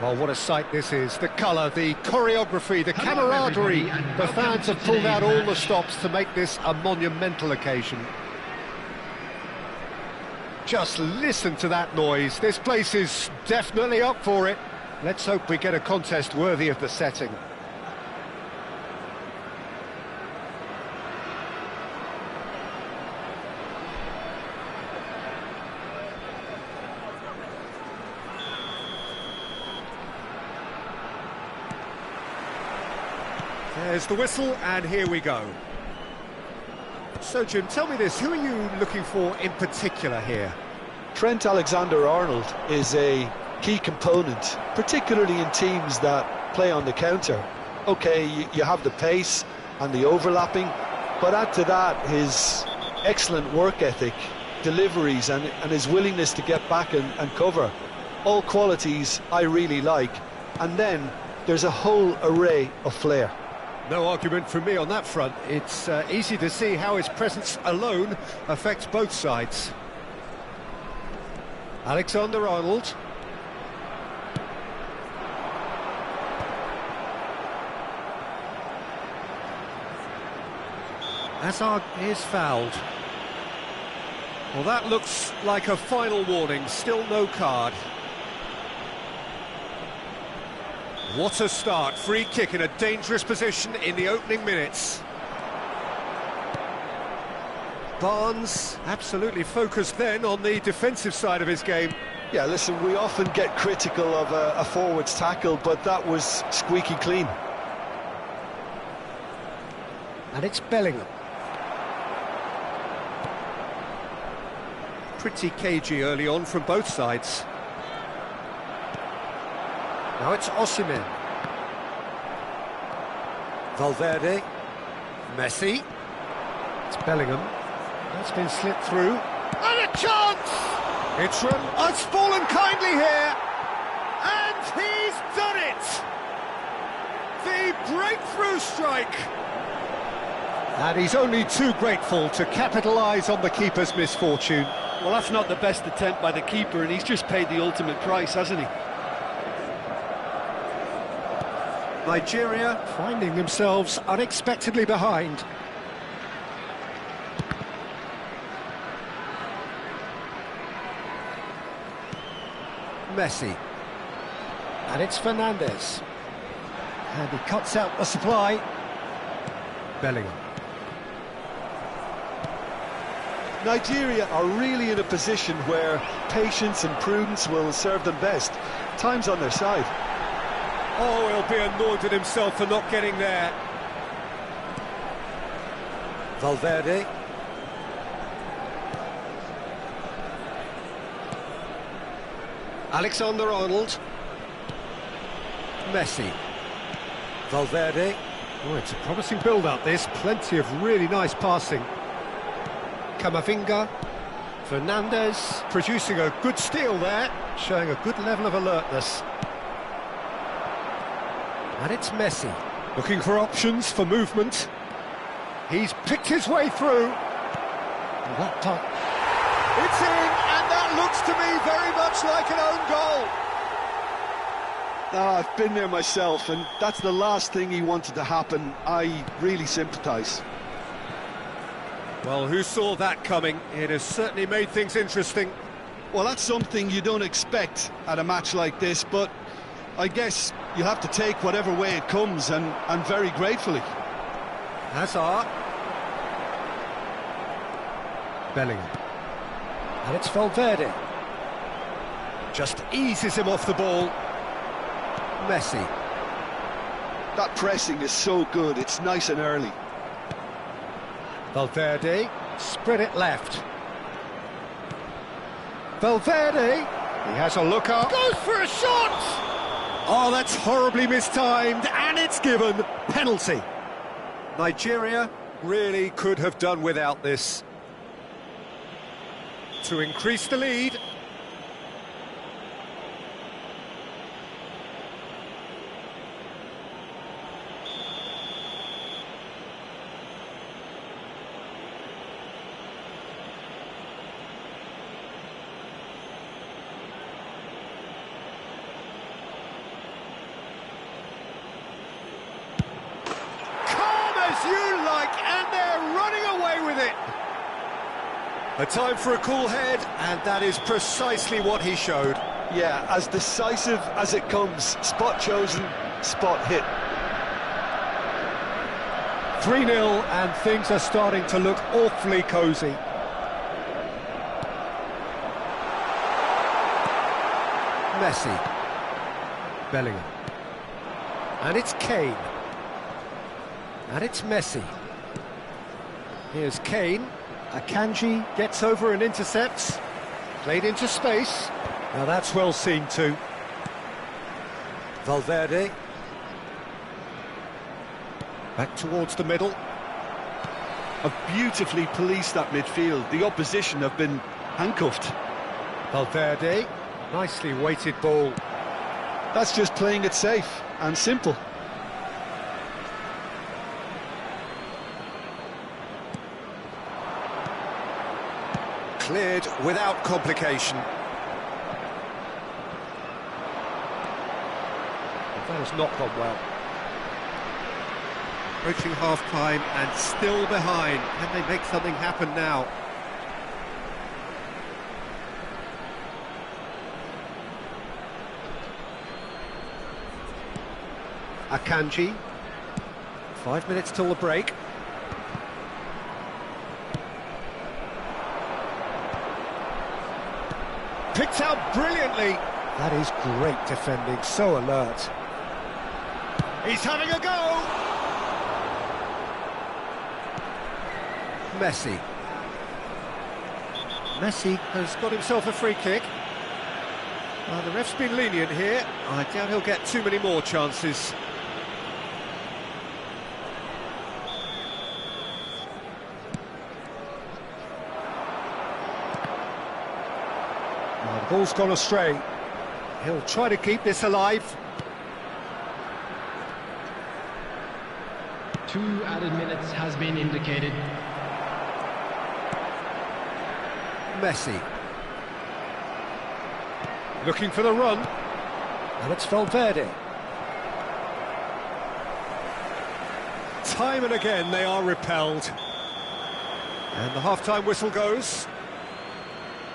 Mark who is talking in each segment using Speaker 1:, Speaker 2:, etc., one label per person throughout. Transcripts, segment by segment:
Speaker 1: Well, what a sight this is. The colour, the choreography, the camaraderie. The fans have pulled out all the stops to make this a monumental occasion. Just listen to that noise. This place is definitely up for it. Let's hope we get a contest worthy of the setting. There's the whistle, and here we go. So, Jim, tell me this, who are you looking for in particular here?
Speaker 2: Trent Alexander-Arnold is a key component, particularly in teams that play on the counter. Okay, you have the pace and the overlapping, but add to that his excellent work ethic, deliveries, and his willingness to get back and cover. All qualities I really like. And then there's a whole array of flair.
Speaker 1: No argument from me on that front. It's easy to see how his presence alone affects both sides. Alexander-Arnold. Hazard is fouled. Well, that looks like a final warning. Still no card. What a start, free kick in a dangerous position in the opening minutes. Barnes absolutely focused then on the defensive side of his game.
Speaker 2: Yeah, listen, we often get critical of a forward's tackle, but that was squeaky clean.
Speaker 1: And it's Bellingham. Pretty cagey early on from both sides. Now it's Osimhen. Valverde. Messi. It's Bellingham. That's been slipped through. And a chance! It's has fallen kindly here. And he's done it! The breakthrough strike. And he's only too grateful to capitalise on the keeper's misfortune.
Speaker 3: Well, that's not the best attempt by the keeper, and he's just paid the ultimate price, hasn't he?
Speaker 1: Nigeria finding themselves unexpectedly behind. Messi. And it's Fernandes. And he cuts out the supply. Bellingham.
Speaker 2: Nigeria are really in a position where patience and prudence will serve them best. Time's on their side.
Speaker 1: Oh, he'll be annoyed at himself for not getting there. Valverde. Alexander-Arnold. Messi. Valverde. Oh, it's a promising build-up, this. Plenty of really nice passing. Camavinga. Fernandes producing a good steal there, showing a good level of alertness. And it's Messi, looking for options for movement. He's picked his way through. And that time, it's in, and that looks to me very much like an own goal.
Speaker 2: I've been there myself, and that's the last thing he wanted to happen. I really sympathise.
Speaker 1: Well, who saw that coming? It has certainly made things interesting.
Speaker 2: Well, that's something you don't expect at a match like this, but I guess you have to take whatever way it comes, and very gratefully.
Speaker 1: Hazard. Bellingham. And it's Valverde. Just eases him off the ball. Messi.
Speaker 2: That pressing is so good, it's nice and early.
Speaker 1: Valverde, spread it left. Valverde, he has a look up. Goes for a shot! Oh, that's horribly mistimed, and it's given. Penalty. Nigeria really could have done without this. To increase the lead. A time for a cool head, and that is precisely what he showed.
Speaker 2: Yeah, as decisive as it comes. Spot chosen, spot hit.
Speaker 1: 3-0, and things are starting to look awfully cosy. Messi. Bellingham. And it's Kane. And it's Messi. Here's Kane. Akanji gets over and intercepts. Played into space. Now that's well seen too. Valverde. Back towards the middle.
Speaker 3: Have beautifully policed that midfield. The opposition have been handcuffed.
Speaker 1: Valverde. Nicely weighted ball.
Speaker 2: That's just playing it safe and simple.
Speaker 1: Cleared without complication. That has not gone well. Approaching half-time and still behind. Can they make something happen now? Akanji. 5 minutes till the break. Picked out brilliantly. That is great defending, so alert. He's having a go! Messi. Messi has got himself a free kick. The ref's been lenient here. I doubt he'll get too many more chances. The ball's gone astray. He'll try to keep this alive.
Speaker 4: 2 added minutes has been indicated.
Speaker 1: Messi. Looking for the run. And it's Valverde. Time and again they are repelled. And the half-time whistle goes.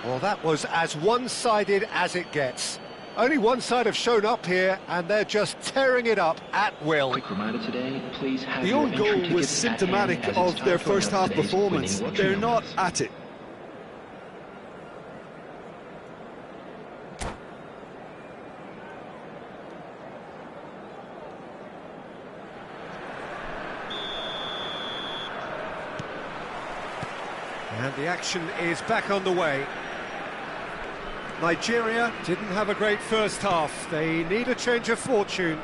Speaker 1: Well, that was as one-sided as it gets. Only one side have shown up here, and they're just tearing it up at will.
Speaker 4: Quick reminder today, please have
Speaker 2: the own goal was symptomatic of their first-half performance. They're not at it.
Speaker 1: And the action is back on the way. Nigeria didn't have a great first half. They need a change of fortune.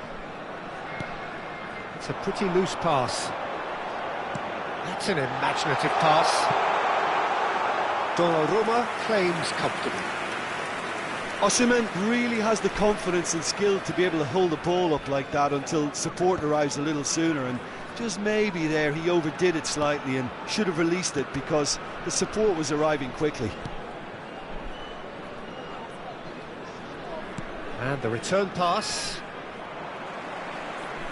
Speaker 1: It's a pretty loose pass. That's an imaginative pass. Donnarumma claims comfortably.
Speaker 2: Osimhen really has the confidence and skill to be able to hold the ball up like that until support arrives a little sooner, and just maybe there he overdid it slightly and should have released it because the support was arriving quickly.
Speaker 1: And the return pass.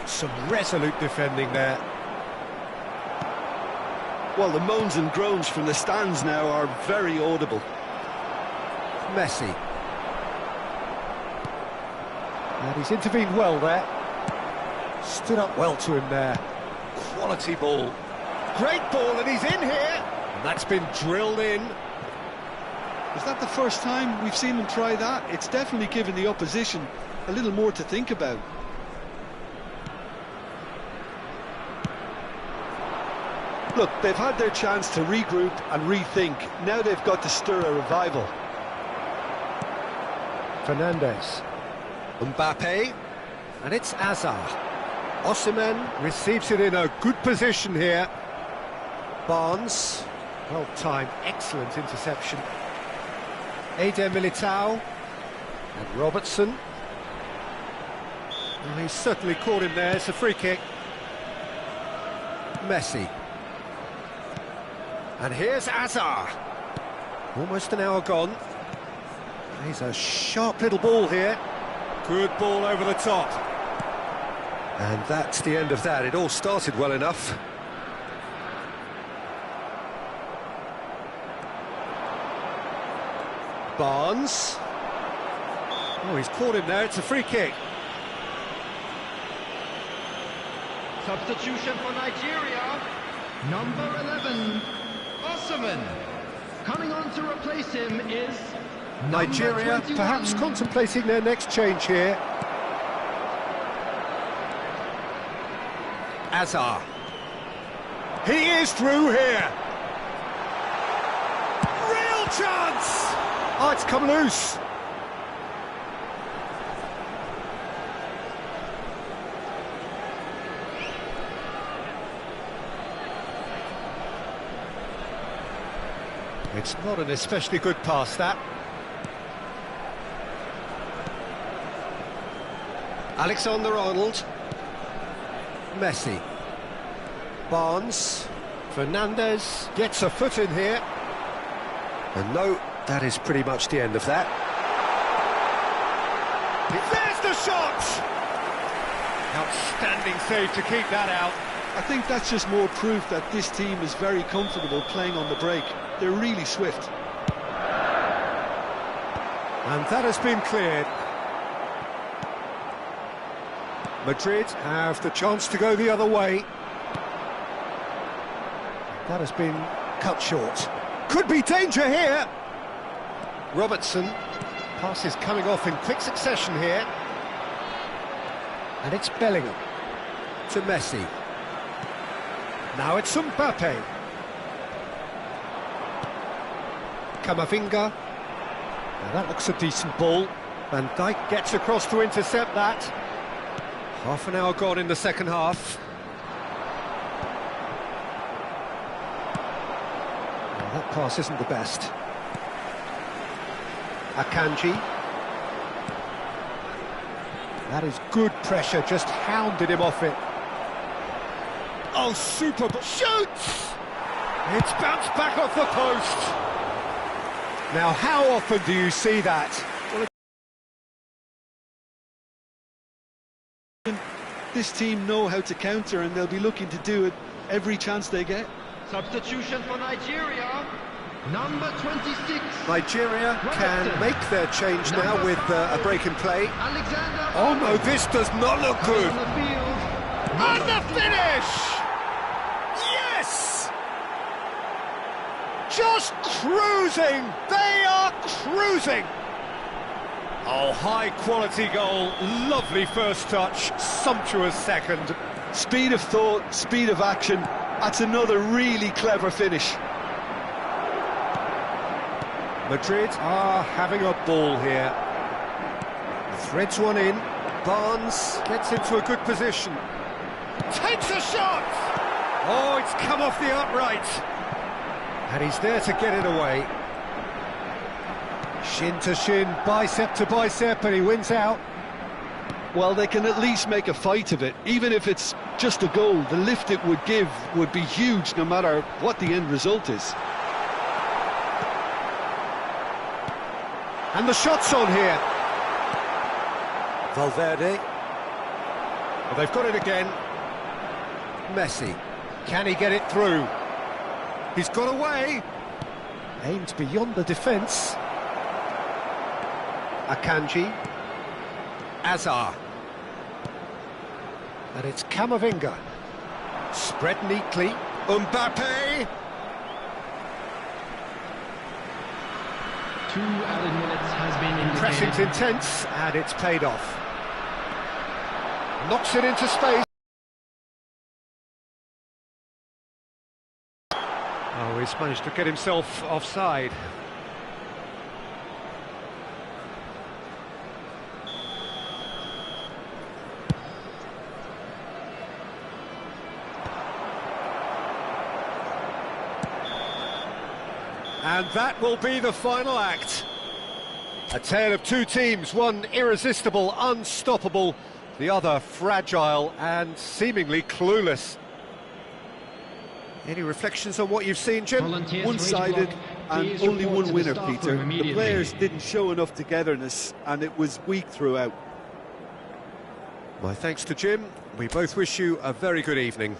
Speaker 1: Some resolute defending there.
Speaker 2: Well, the moans and groans from the stands now are very audible.
Speaker 1: Messi. And he's intervened well there. Stood up well to him there. Quality ball. Great ball, and he's in here. And that's been drilled in.
Speaker 2: Is that the first time we've seen them try that? It's definitely given the opposition a little more to think about. Look, they've had their chance to regroup and rethink. Now they've got to stir a revival.
Speaker 1: Fernandes. Mbappe. And it's Hazard. Osimhen receives it in a good position here. Barnes. Well timed, excellent interception. Eder Militao. And Robertson. Well, he's certainly caught him there. It's a free kick. Messi. And here's Hazard. Almost an hour gone. He's a sharp little ball here. Good ball over the top. And that's the end of that. It all started well enough. Barnes. Oh, he's caught him there, it's a free kick.
Speaker 4: Substitution for Nigeria. Number 11, Osimhen. Coming on to replace him is
Speaker 1: Nigeria perhaps contemplating their next change here. Azar. He is through here. Real chance! Oh, it's come loose. It's not an especially good pass, that. Alexander-Arnold. Messi. Barnes. Fernandez gets a foot in here. And no, that is pretty much the end of that. There's the shot! Outstanding save to keep that out.
Speaker 2: I think that's just more proof that this team is very comfortable playing on the break. They're really swift.
Speaker 1: And that has been cleared. Madrid have the chance to go the other way. That has been cut short. Could be danger here. Robertson. Pass is coming off in quick succession here. And it's Bellingham to Messi. Now it's Mbappe. Camavinga. Now that looks a decent ball. Van Dijk gets across to intercept that. Half an hour gone in the second half. Well, that pass isn't the best. Akanji. That is good pressure, just hounded him off it. Oh, super shoots! It's bounced back off the post. Now, how often do you see that?
Speaker 2: This team know how to counter, and they'll be looking to do it every chance they get.
Speaker 4: substitution for Nigeria. Number 26.
Speaker 1: Nigeria can make their change now with a break in play.
Speaker 4: Alexander.
Speaker 1: Oh no, this does not look good.
Speaker 4: On the field.
Speaker 1: And the finish! Yes! Just cruising! They are cruising! Oh, high-quality goal, lovely first touch, sumptuous second.
Speaker 2: Speed of thought, speed of action. That's another really clever finish.
Speaker 1: Madrid are having a ball here. Threads one in. Barnes gets into a good position. Takes a shot! Oh, it's come off the upright. And he's there to get it away. Shin to shin, bicep to bicep, and he wins out.
Speaker 2: Well, they can at least make a fight of it. Even if it's just a goal, the lift it would give would be huge no matter what the end result is.
Speaker 1: And the shot's on here. Valverde. Well, they've got it again. Messi. Can he get it through? He's got away. Aimed beyond the defence. Akanji. Azar. And it's Camavinga. Spread neatly. Mbappe.
Speaker 4: 2 added minutes has been indicated.
Speaker 1: Pressing's intense, and it's paid off. Knocks it into space. Oh, he's managed to get himself offside. And that will be the final act. A tale of two teams, one irresistible, unstoppable, the other fragile and seemingly clueless. Any reflections on what you've seen, Jim?
Speaker 4: Volunteers for each
Speaker 2: One-sided
Speaker 4: block,
Speaker 2: and
Speaker 4: please
Speaker 2: only
Speaker 4: report
Speaker 2: one
Speaker 4: to the
Speaker 2: winner,
Speaker 4: staff room
Speaker 2: Peter. The
Speaker 4: immediately.
Speaker 2: players didn't show enough togetherness, and it was weak throughout.
Speaker 1: My thanks to Jim. We both wish you a very good evening.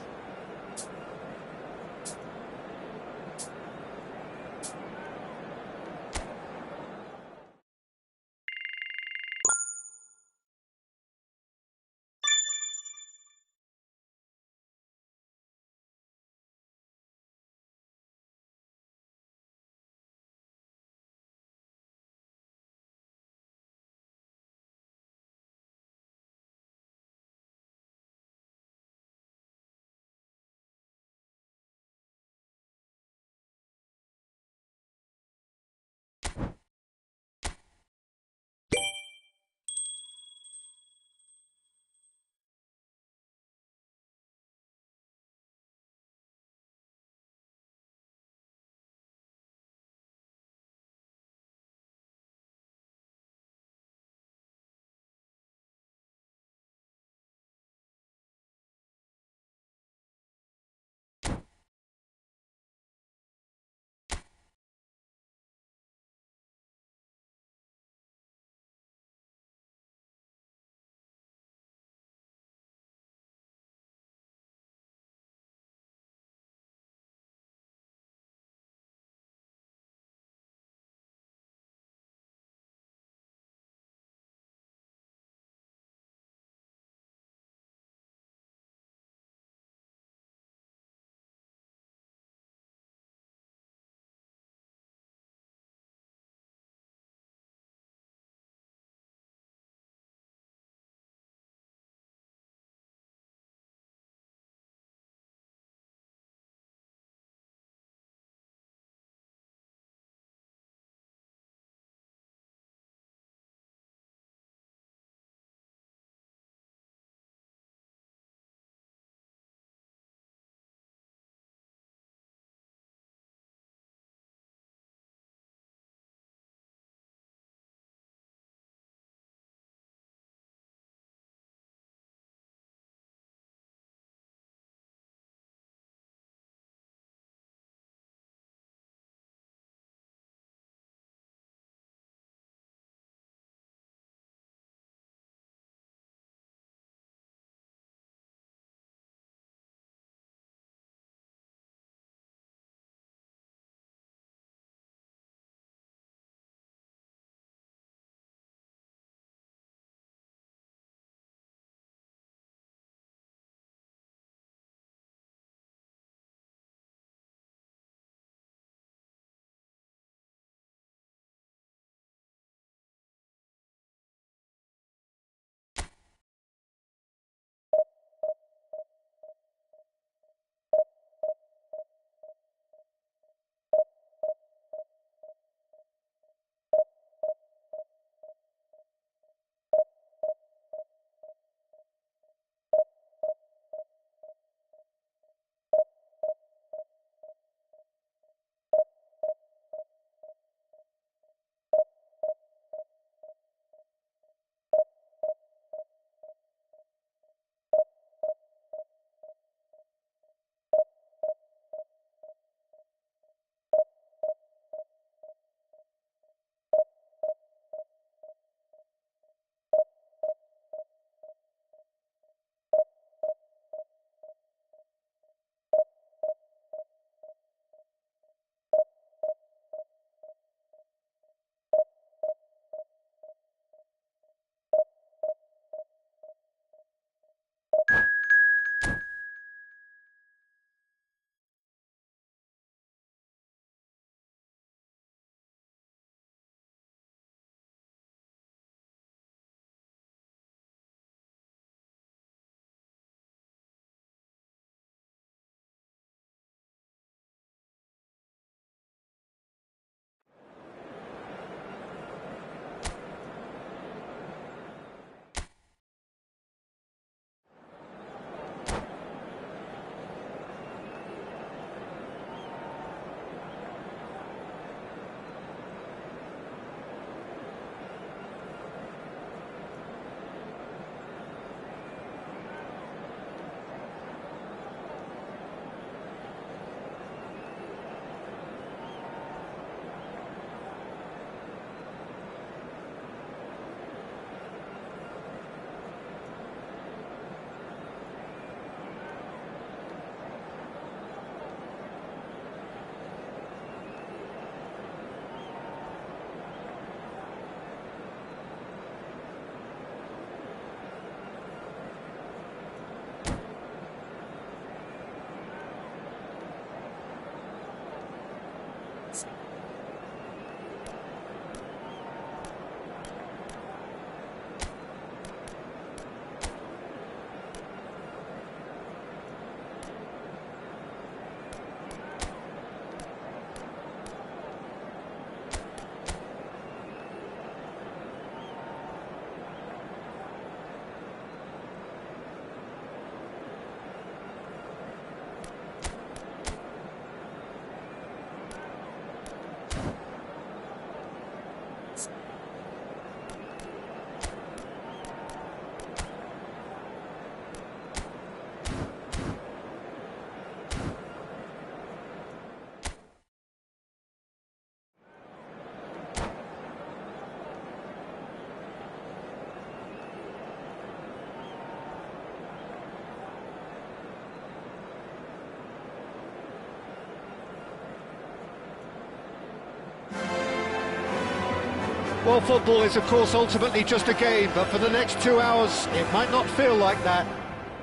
Speaker 1: Well, football is, of course, ultimately just a game, but for the next 2 hours, it might not feel like that.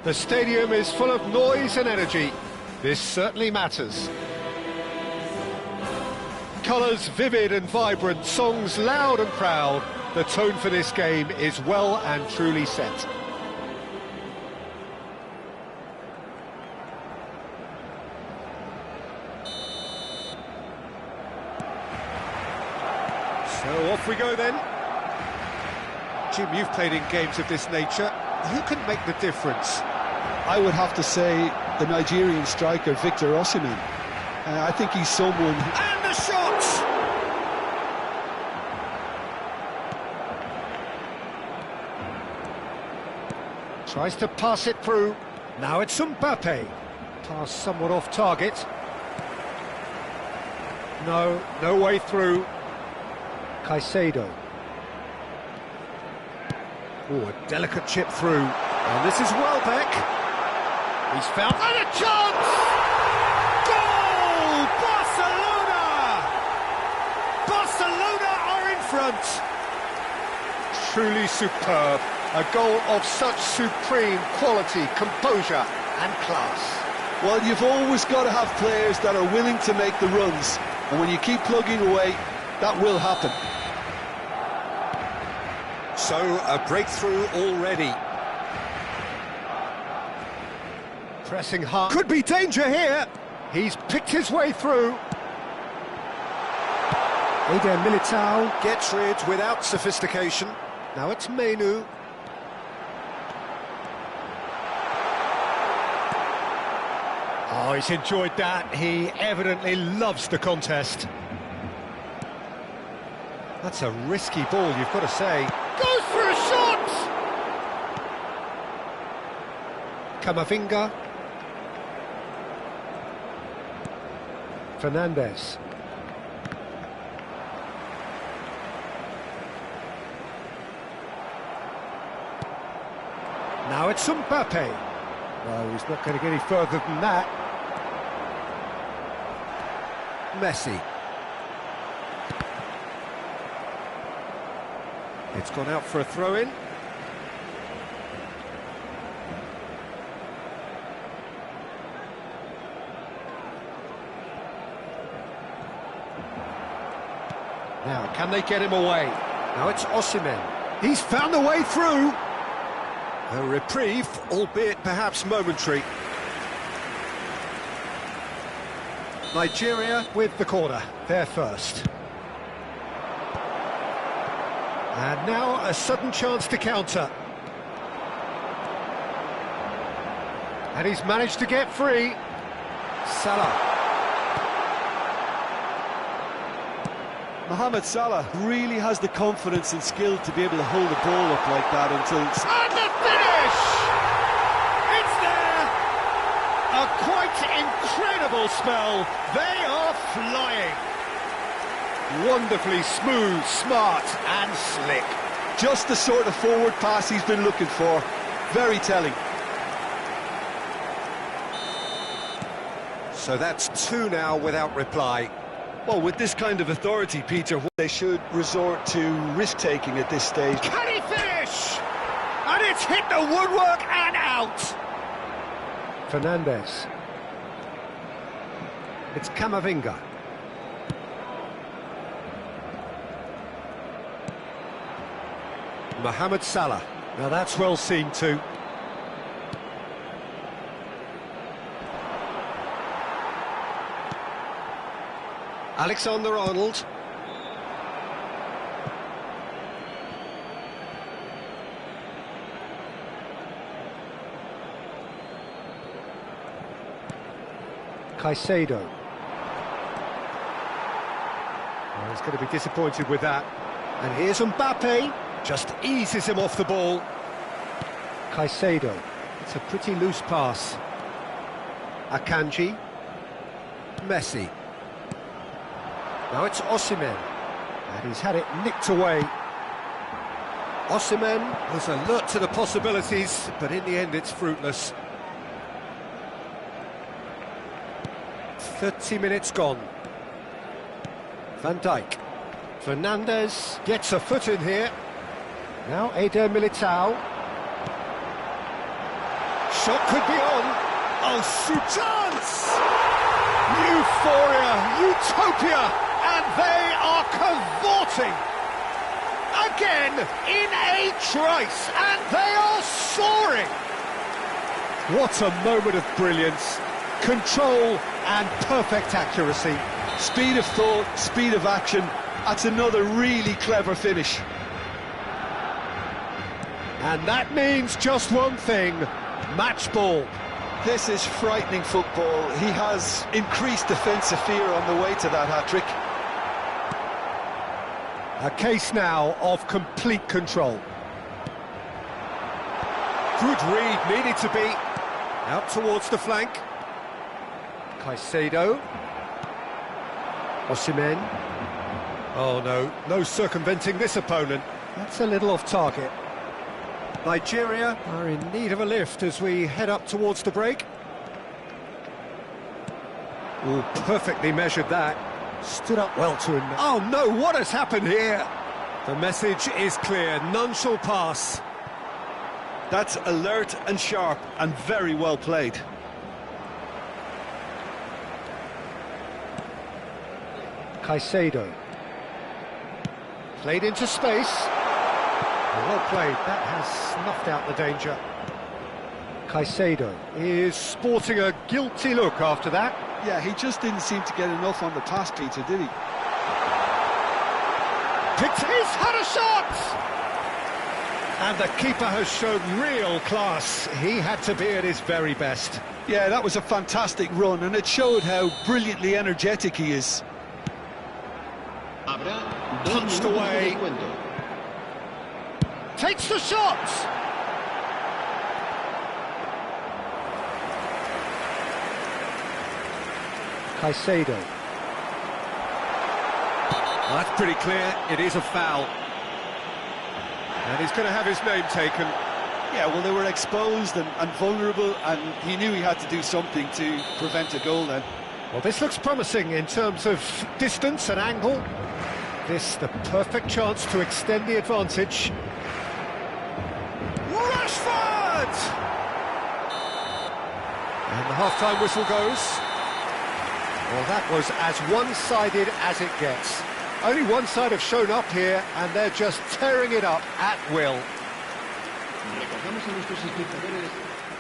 Speaker 1: The stadium is full of noise and energy. This certainly matters. Colours vivid and vibrant, songs loud and proud. The tone for this game is well and truly set. So off we go then. Jim, you've played in games of this nature. Who can make the difference?
Speaker 2: I would have to say the Nigerian striker Victor Osimhen. I think he's someone...
Speaker 1: And the shot! Tries to pass it through. Now it's Mbappe. Pass somewhat off target. No way through. Caicedo. Oh, a delicate chip through. And this is Welbeck. He's found... And a chance! Goal! Barcelona! Barcelona are in front. Truly superb. A goal of such supreme quality, composure and class.
Speaker 2: Well, you've always got to have players that are willing to make the runs. And when you keep plugging away, that will happen.
Speaker 1: So, a breakthrough already. Pressing hard. Could be danger here. He's picked his way through. Eder Militao gets rid without sophistication. Now it's Menu. Oh, he's enjoyed that. He evidently loves the contest. That's a risky ball, you've got to say. Goes for a shot! Camavinga. Fernandes. Now it's Mbappe. No, he's not going to get any further than that. Messi. It's gone out for a throw-in. Now, can they get him away? Now it's Osimhen. He's found the way through. A reprieve, albeit perhaps momentary. Nigeria with the corner. They're first. And now a sudden chance to counter. And he's managed to get free. Salah.
Speaker 3: Mohamed Salah really has the confidence and skill to be able to hold the ball up like that until...
Speaker 1: And the finish! It's there! A quite incredible spell. They are flying. Wonderfully smooth, smart and slick.
Speaker 2: Just the sort of forward pass he's been looking for. Very telling.
Speaker 1: So that's two now without reply.
Speaker 3: Well, with this kind of authority, Peter,
Speaker 2: They should resort to risk-taking at this stage.
Speaker 1: Can he finish? And it's hit the woodwork and out. Fernandes. It's Camavinga. Mohamed Salah. Now that's well seen too. Alexander-Arnold. Caicedo. Oh, he's going to be disappointed with that. And here's Mbappe. Just eases him off the ball. Caicedo. It's a pretty loose pass. Akanji. Messi. Now it's Osimhen. And he's had it nicked away. Osimhen was alert to the possibilities, but in the end it's fruitless. 30 minutes gone. Van Dijk. Fernandez gets a foot in here. Now Eder Militao. Shot could be on. Oh, chance! Euphoria, utopia, and they are cavorting. Again, in a trice, and they are soaring. What a moment of brilliance. Control and perfect accuracy.
Speaker 2: Speed of thought, speed of action. That's another really clever finish.
Speaker 1: And that means just one thing, match ball.
Speaker 2: This is frightening football. He has increased defensive fear on the way to that hat-trick.
Speaker 1: A case now of complete control. Good read, needed to be. Out towards the flank. Caicedo. Osimhen. Oh no, no circumventing this opponent. That's a little off target. Nigeria are in need of a lift as we head up towards the break. Oh, perfectly measured that. Stood up well to him. Oh no, what has happened here? The message is clear, none shall pass.
Speaker 3: That's alert and sharp and very well played.
Speaker 1: Caicedo. Played into space. Well played, that has snuffed out the danger. Caicedo is sporting a guilty look after that.
Speaker 2: Yeah, he just didn't seem to get enough on the pass, Peter, did he?
Speaker 1: He's had a shot! And the keeper has shown real class. He had to be at his very best.
Speaker 2: Yeah, that was a fantastic run, and it showed how brilliantly energetic he is.
Speaker 1: Punched away. Takes the shot! Caicedo. That's pretty clear, it is a foul. And he's going to have his name taken.
Speaker 2: Yeah, well, they were exposed and vulnerable, and he knew he had to do something to prevent a goal then.
Speaker 1: Well, this looks promising in terms of distance and angle. This, the perfect chance to extend the advantage. Rashford! And the half-time whistle goes. Well, that was as one-sided as it gets. Only one side have shown up here, and they're just tearing it up at will.
Speaker 5: Recordamos a nuestros espectadores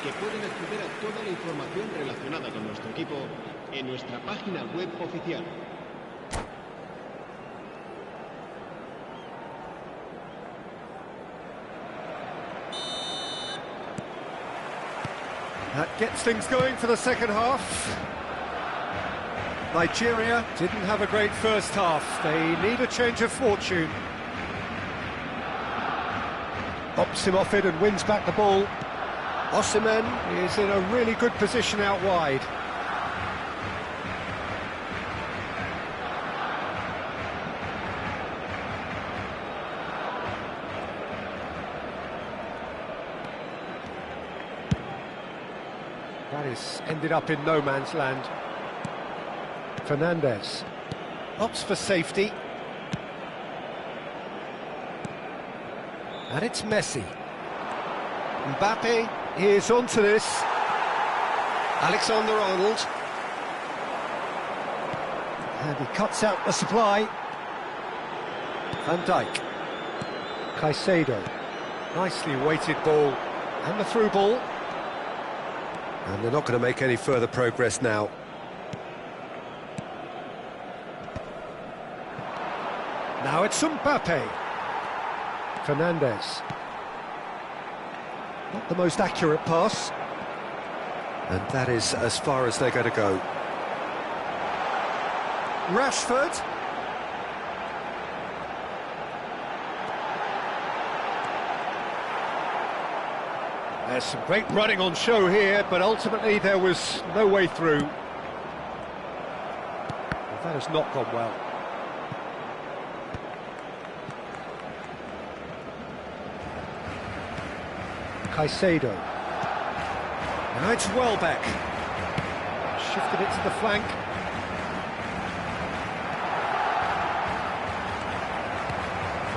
Speaker 5: que pueden acceder a toda la información relacionada con nuestro equipo en nuestra página web oficial.
Speaker 1: That gets things going for the second half. Nigeria didn't have a great first half. They need a change of fortune. Bops him off it and wins back the ball. Osimhen is in a really good position out wide. That is ended up in no man's land. Fernandez opts for safety. And it's Messi. Mbappe is onto this. Alexander-Arnold. And he cuts out the supply. Van Dijk. Caicedo. Nicely weighted ball. And the through ball. And they're not going to make any further progress now. Now it's Mbappe. Fernandez. Not the most accurate pass. And that is as far as they're going to go. Rashford. There's some great running on show here, but ultimately there was no way through. Well, that has not gone well. Caicedo. Now it's Welbeck. Shifted it to the flank.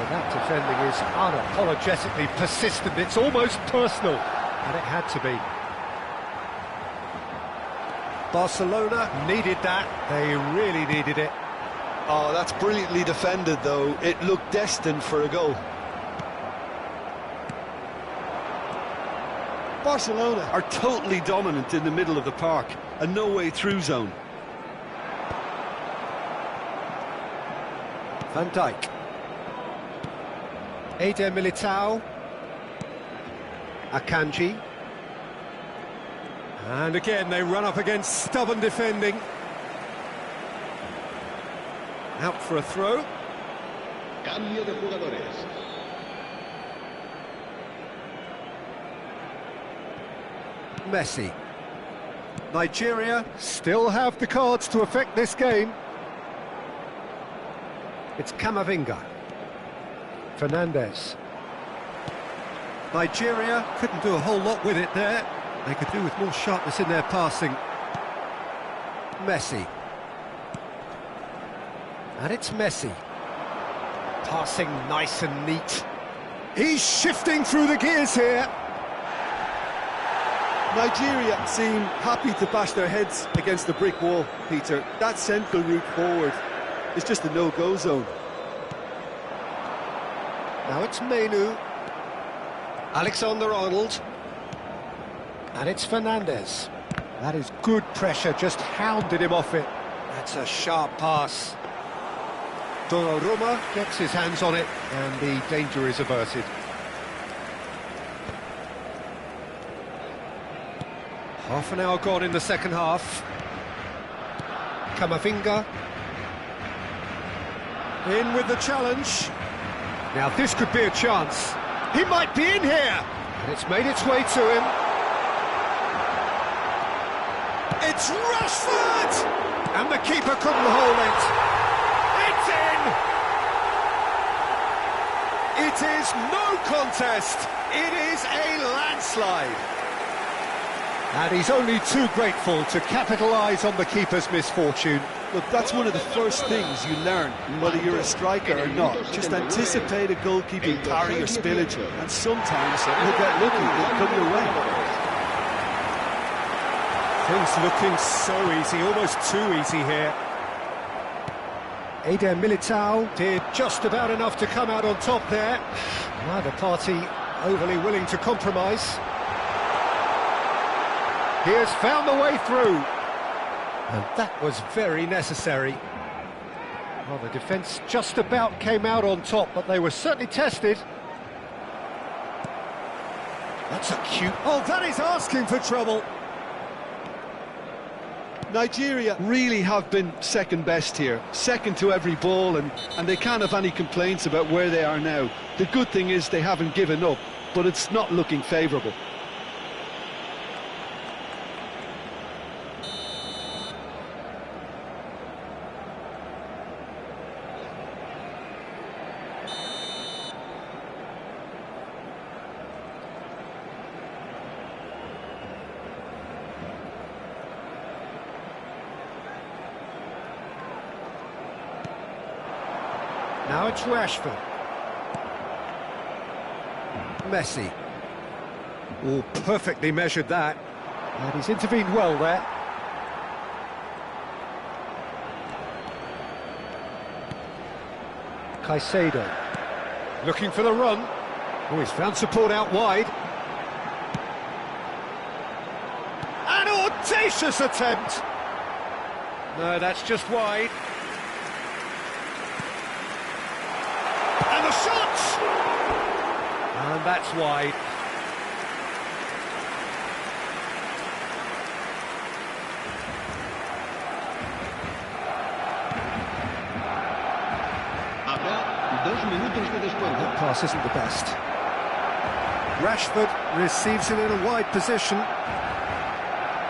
Speaker 1: That defending is unapologetically persistent. It's almost personal, and it had to be. Barcelona needed that. They really needed it.
Speaker 2: Oh, that's brilliantly defended, though. It looked destined for a goal.
Speaker 3: Barcelona are totally dominant in the middle of the park, a no-way-through zone.
Speaker 1: Van Dijk. Eder Militao. Akanji. And again, they run up against stubborn defending. Out for a throw.
Speaker 5: Cambio de jugadores.
Speaker 1: Messi. Nigeria still have the cards to affect this game. It's Camavinga. Fernandez. Nigeria couldn't do a whole lot with it there. They could do with more sharpness in their passing. Messi. And it's Messi. Passing nice and neat. He's shifting through the gears here.
Speaker 3: Nigeria seem happy to bash their heads against the brick wall, Peter. That central route forward is just a no-go zone.
Speaker 1: Now it's Menu. Alexander-Arnold. And it's Fernandez. That is good pressure, just hounded him off it. That's a sharp pass. Donnarumma gets his hands on it, and the danger is averted. Half an hour gone in the second half. Camavinga. In with the challenge. Now this could be a chance. He might be in here. And it's made its way to him. It's Rashford! And the keeper couldn't hold it. It's in! It is no contest. It is a landslide. And he's only too grateful to capitalise on the keeper's misfortune.
Speaker 3: Look, that's one of the first things you learn, whether you're a striker or not. Just anticipate a goalkeeping parry or spillage, and sometimes you'll get lucky, it'll come your way.
Speaker 1: Things looking so easy, almost too easy here. Eder Militao did just about enough to come out on top there. Neither party overly willing to compromise. He has found the way through. And that was very necessary. Well, the defence just about came out on top, but they were certainly tested. That's a cute... Oh, that is asking for trouble.
Speaker 3: Nigeria really have been second best here, second to every ball, and they can't have any complaints about where they are now. The good thing is they haven't given up, but it's not looking favourable.
Speaker 1: Now it's Rashford. Messi. Oh, perfectly measured that. And he's intervened well there. Caicedo. Looking for the run. Oh, he's found support out wide. An audacious attempt. No, that's just wide. And the shot! And that's wide.
Speaker 5: Habrá 2 minutos de descuento.
Speaker 1: That pass isn't the best. Rashford receives it in a wide position.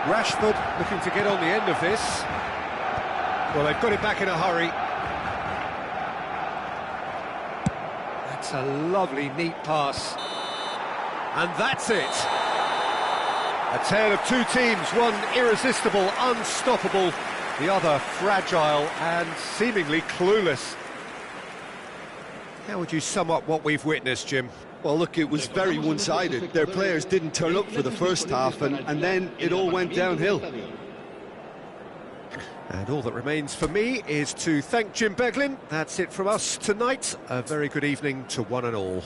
Speaker 1: Rashford looking to get on the end of this. Well, they've got it back in a hurry. That's a lovely, neat pass. And that's it. A tale of two teams, one irresistible, unstoppable, the other fragile and seemingly clueless. How would you sum up what we've witnessed, Jim?
Speaker 3: Well, look, it was very one-sided. Their players didn't turn up for the first half, and then it all went downhill.
Speaker 1: And all that remains for me is to thank Jim Beglin. That's it from us tonight. A very good evening to one and all.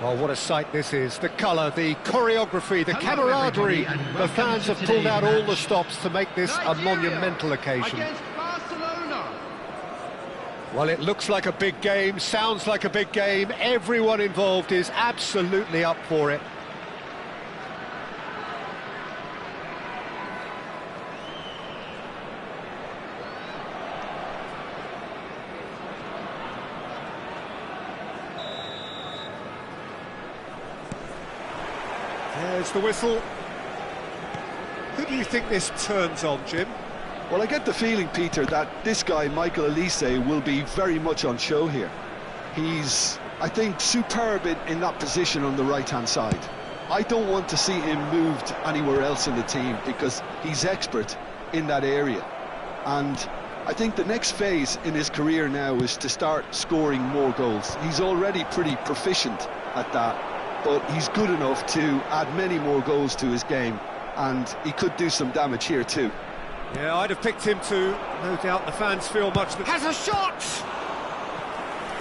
Speaker 1: Well, what a sight this is. The colour, the choreography, the camaraderie. The fans have pulled out all the stops to make this a monumental occasion. Well, it looks like a big game, sounds like a big game. Everyone involved is absolutely up for it. There's the whistle. Who do you think this turns on, Jim?
Speaker 3: Well, I get the feeling, Peter, that this guy, Michael Elise, will be very much on show here. He's, I think, superb in that position on the right-hand side. I don't want to see him moved anywhere else in the team because he's expert in that area. And I think the next phase in his career now is to start scoring more goals. He's already pretty proficient at that, but he's good enough to add many more goals to his game, and he could do some damage here too.
Speaker 1: Yeah, I'd have picked him too. No doubt the fans feel much... Has a shot!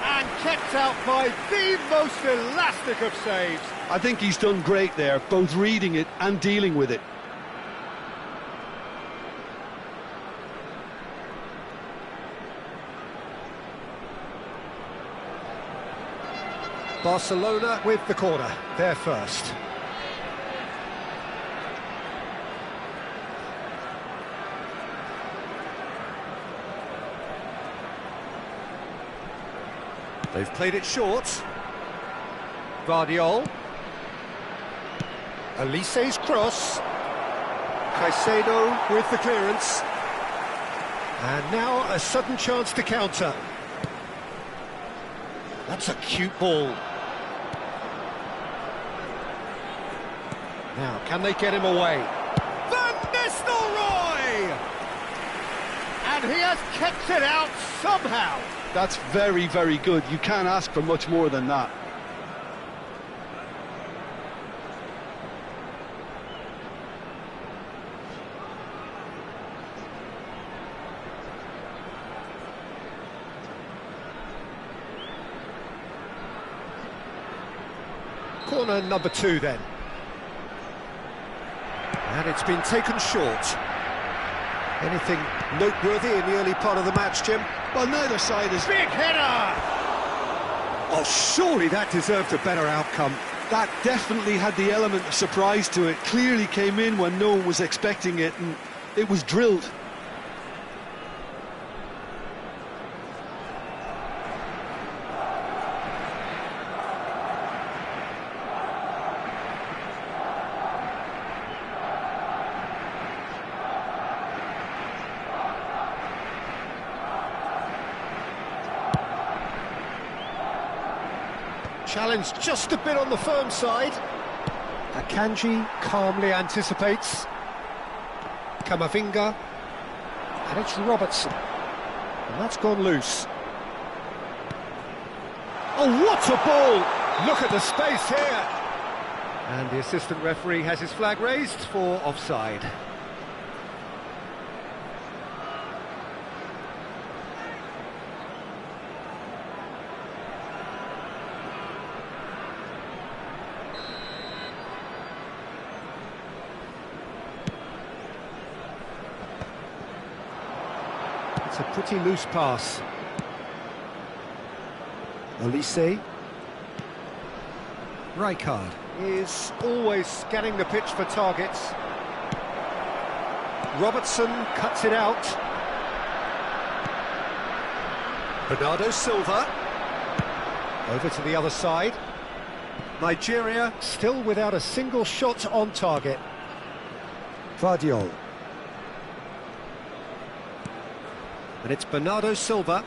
Speaker 1: And kept out by the most elastic of saves.
Speaker 3: I think he's done great there, both reading it and dealing with it.
Speaker 1: Barcelona with the corner, they're first. They've played it short. Guardiol. Elise's cross. Caicedo with the clearance. And now a sudden chance to counter. That's a cute ball. Now, can they get him away? Van Nistelrooy! And he has kept it out somehow.
Speaker 3: That's very, very good. You can't ask for much more than that.
Speaker 1: Corner number 2 then. And it's been taken short. Anything noteworthy in the early part of the match, Jim?
Speaker 3: Well, neither side is...
Speaker 1: Big header! Oh, surely that deserved a better outcome.
Speaker 3: That definitely had the element of surprise to it. Clearly came in when no one was expecting it, and it was drilled.
Speaker 1: Challenge just a bit on the firm side. Akanji calmly anticipates. Camavinga. And it's Robertson. And that's gone loose. Oh, what a ball! Look at the space here. And the assistant referee has his flag raised for offside. It's a pretty loose pass. Elise. Rijkaard is always scanning the pitch for targets. Robertson cuts it out. Bernardo Silva. Over to the other side. Nigeria still without a single shot on target. Guardiol. And it's Bernardo Silva.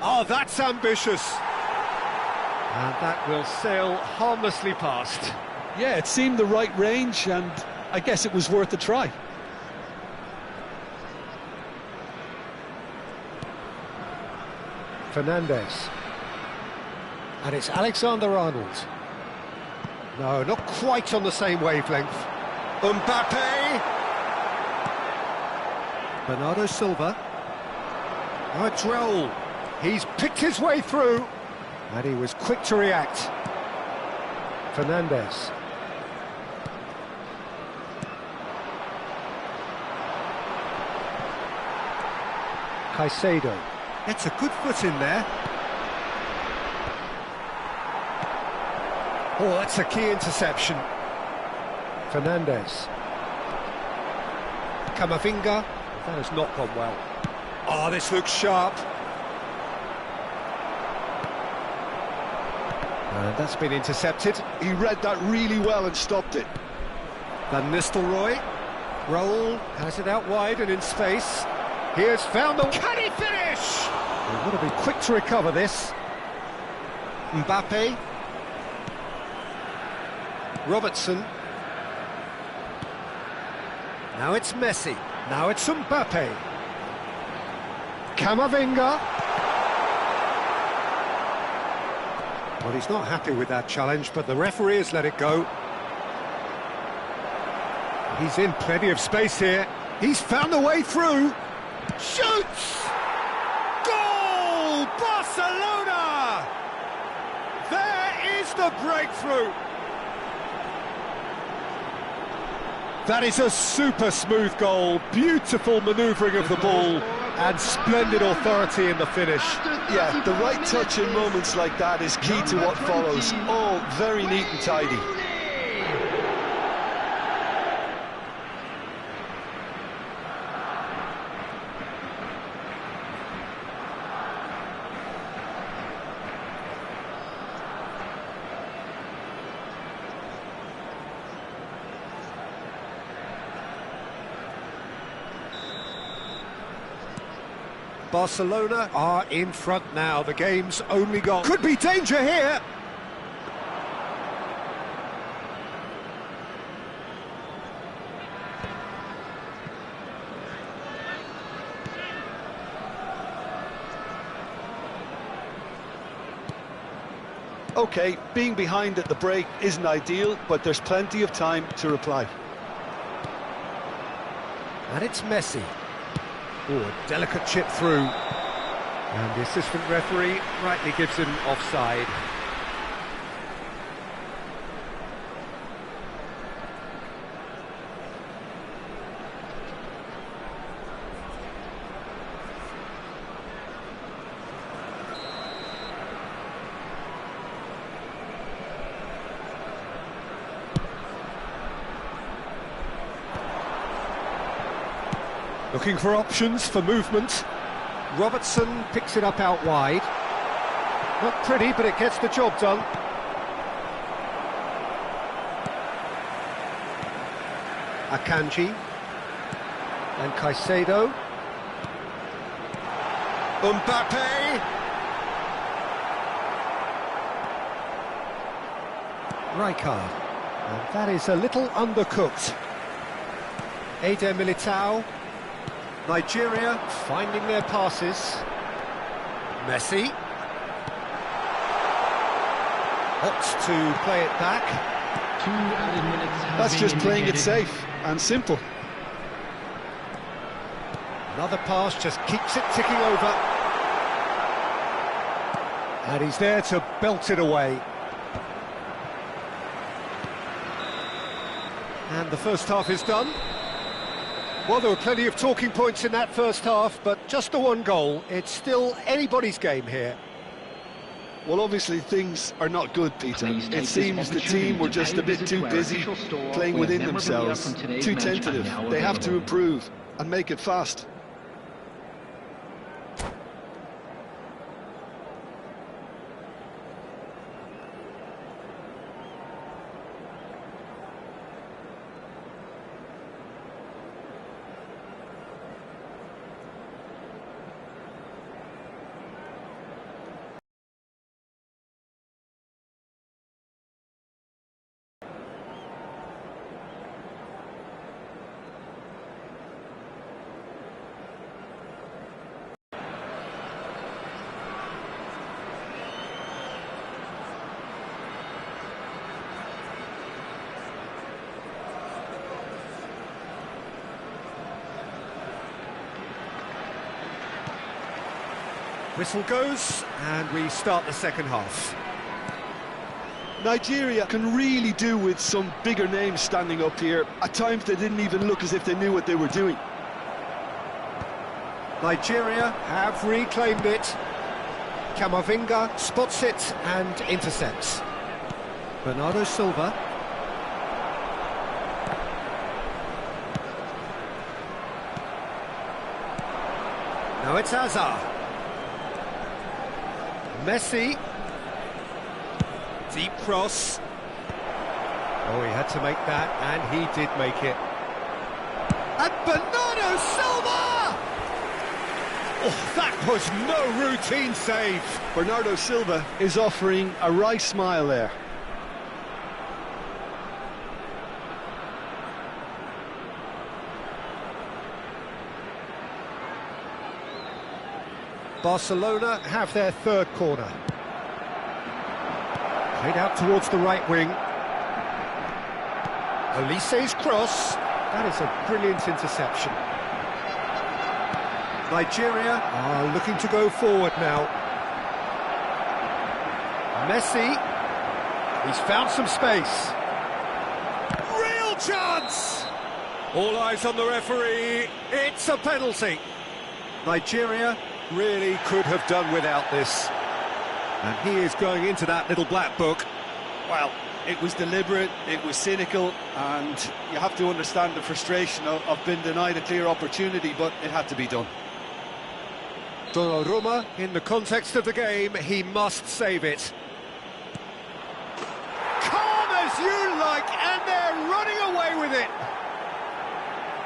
Speaker 1: Oh, that's ambitious. And that will sail harmlessly past.
Speaker 3: Yeah, it seemed the right range, and I guess it was worth a try.
Speaker 1: Fernandes. And it's Alexander-Arnold. No, not quite on the same wavelength. Mbappe! Bernardo Silva. Oh, it's Raul. He's picked his way through. And he was quick to react. Fernandes. Caicedo. Gets a good foot in there. Oh, that's a key interception. Fernandes. Camavinga. That has not gone well. Oh, this looks sharp. And that's been intercepted.
Speaker 3: He read that really well and stopped it.
Speaker 1: Van Nistelrooy. Roll, has it out wide and in space. He has found the... Can he finish? They've got to be quick to recover this. Mbappe. Robertson. Now it's Messi. Now it's Mbappe. Camavinga. Well, he's not happy with that challenge, but the referee has let it go. He's in plenty of space here. He's found a way through. Shoots! Goal! Barcelona! There is the breakthrough. That is a super smooth goal. Beautiful manoeuvring of the ball and splendid authority in the finish.
Speaker 2: Yeah, the right touch in moments like that is key to what follows. All very neat and tidy.
Speaker 1: Barcelona are in front now. The game's only gone. Could be danger here.
Speaker 2: Okay, being behind at the break isn't ideal, but there's plenty of time to reply.
Speaker 1: And it's Messi. Oh, a delicate chip through. And the assistant referee rightly gives him offside. Looking for options for movement. Robertson picks it up out wide. Not pretty, but it gets the job done. Akanji. And Caicedo. Mbappe! Rijkaard. And that is a little undercooked. Eder Militao. Nigeria finding their passes. Messi. Opts to play it back.
Speaker 4: 2 added minutes have
Speaker 2: That's
Speaker 4: been
Speaker 2: just playing it
Speaker 4: indicated.
Speaker 2: safe and simple.
Speaker 1: Another pass just keeps it ticking over. And he's there to belt it away. And the first half is done. Well, there were plenty of talking points in that first half, but just the one goal. It's still anybody's game here.
Speaker 3: Well, obviously things are not good, Peter. It seems the team were just a bit too busy playing within themselves, too tentative. They have to improve and make it fast.
Speaker 1: Whistle goes, and we start the second half.
Speaker 3: Nigeria can really do with some bigger names standing up here. At times they didn't even look as if they knew what they were doing.
Speaker 1: Nigeria have reclaimed it. Camavinga spots it and intercepts. Bernardo Silva. Now it's Hazard. Messi. Deep cross. Oh, he had to make that, and he did make it. And Bernardo Silva! Oh, that was no routine save.
Speaker 3: Bernardo Silva is offering a wry smile there.
Speaker 1: Barcelona have their third corner. Played out towards the right wing. Olise's cross. That is a brilliant interception. Nigeria are looking to go forward now. Messi. He's found some space. Real chance! All eyes on the referee. It's a penalty. Nigeria really could have done without this. And he is going into that little black book.
Speaker 3: Well, it was deliberate, it was cynical, and you have to understand the frustration of being denied a clear opportunity, but it had to be done.
Speaker 1: Donnarumma, in the context of the game, he must save it. Calm as you like, and they're running away with it.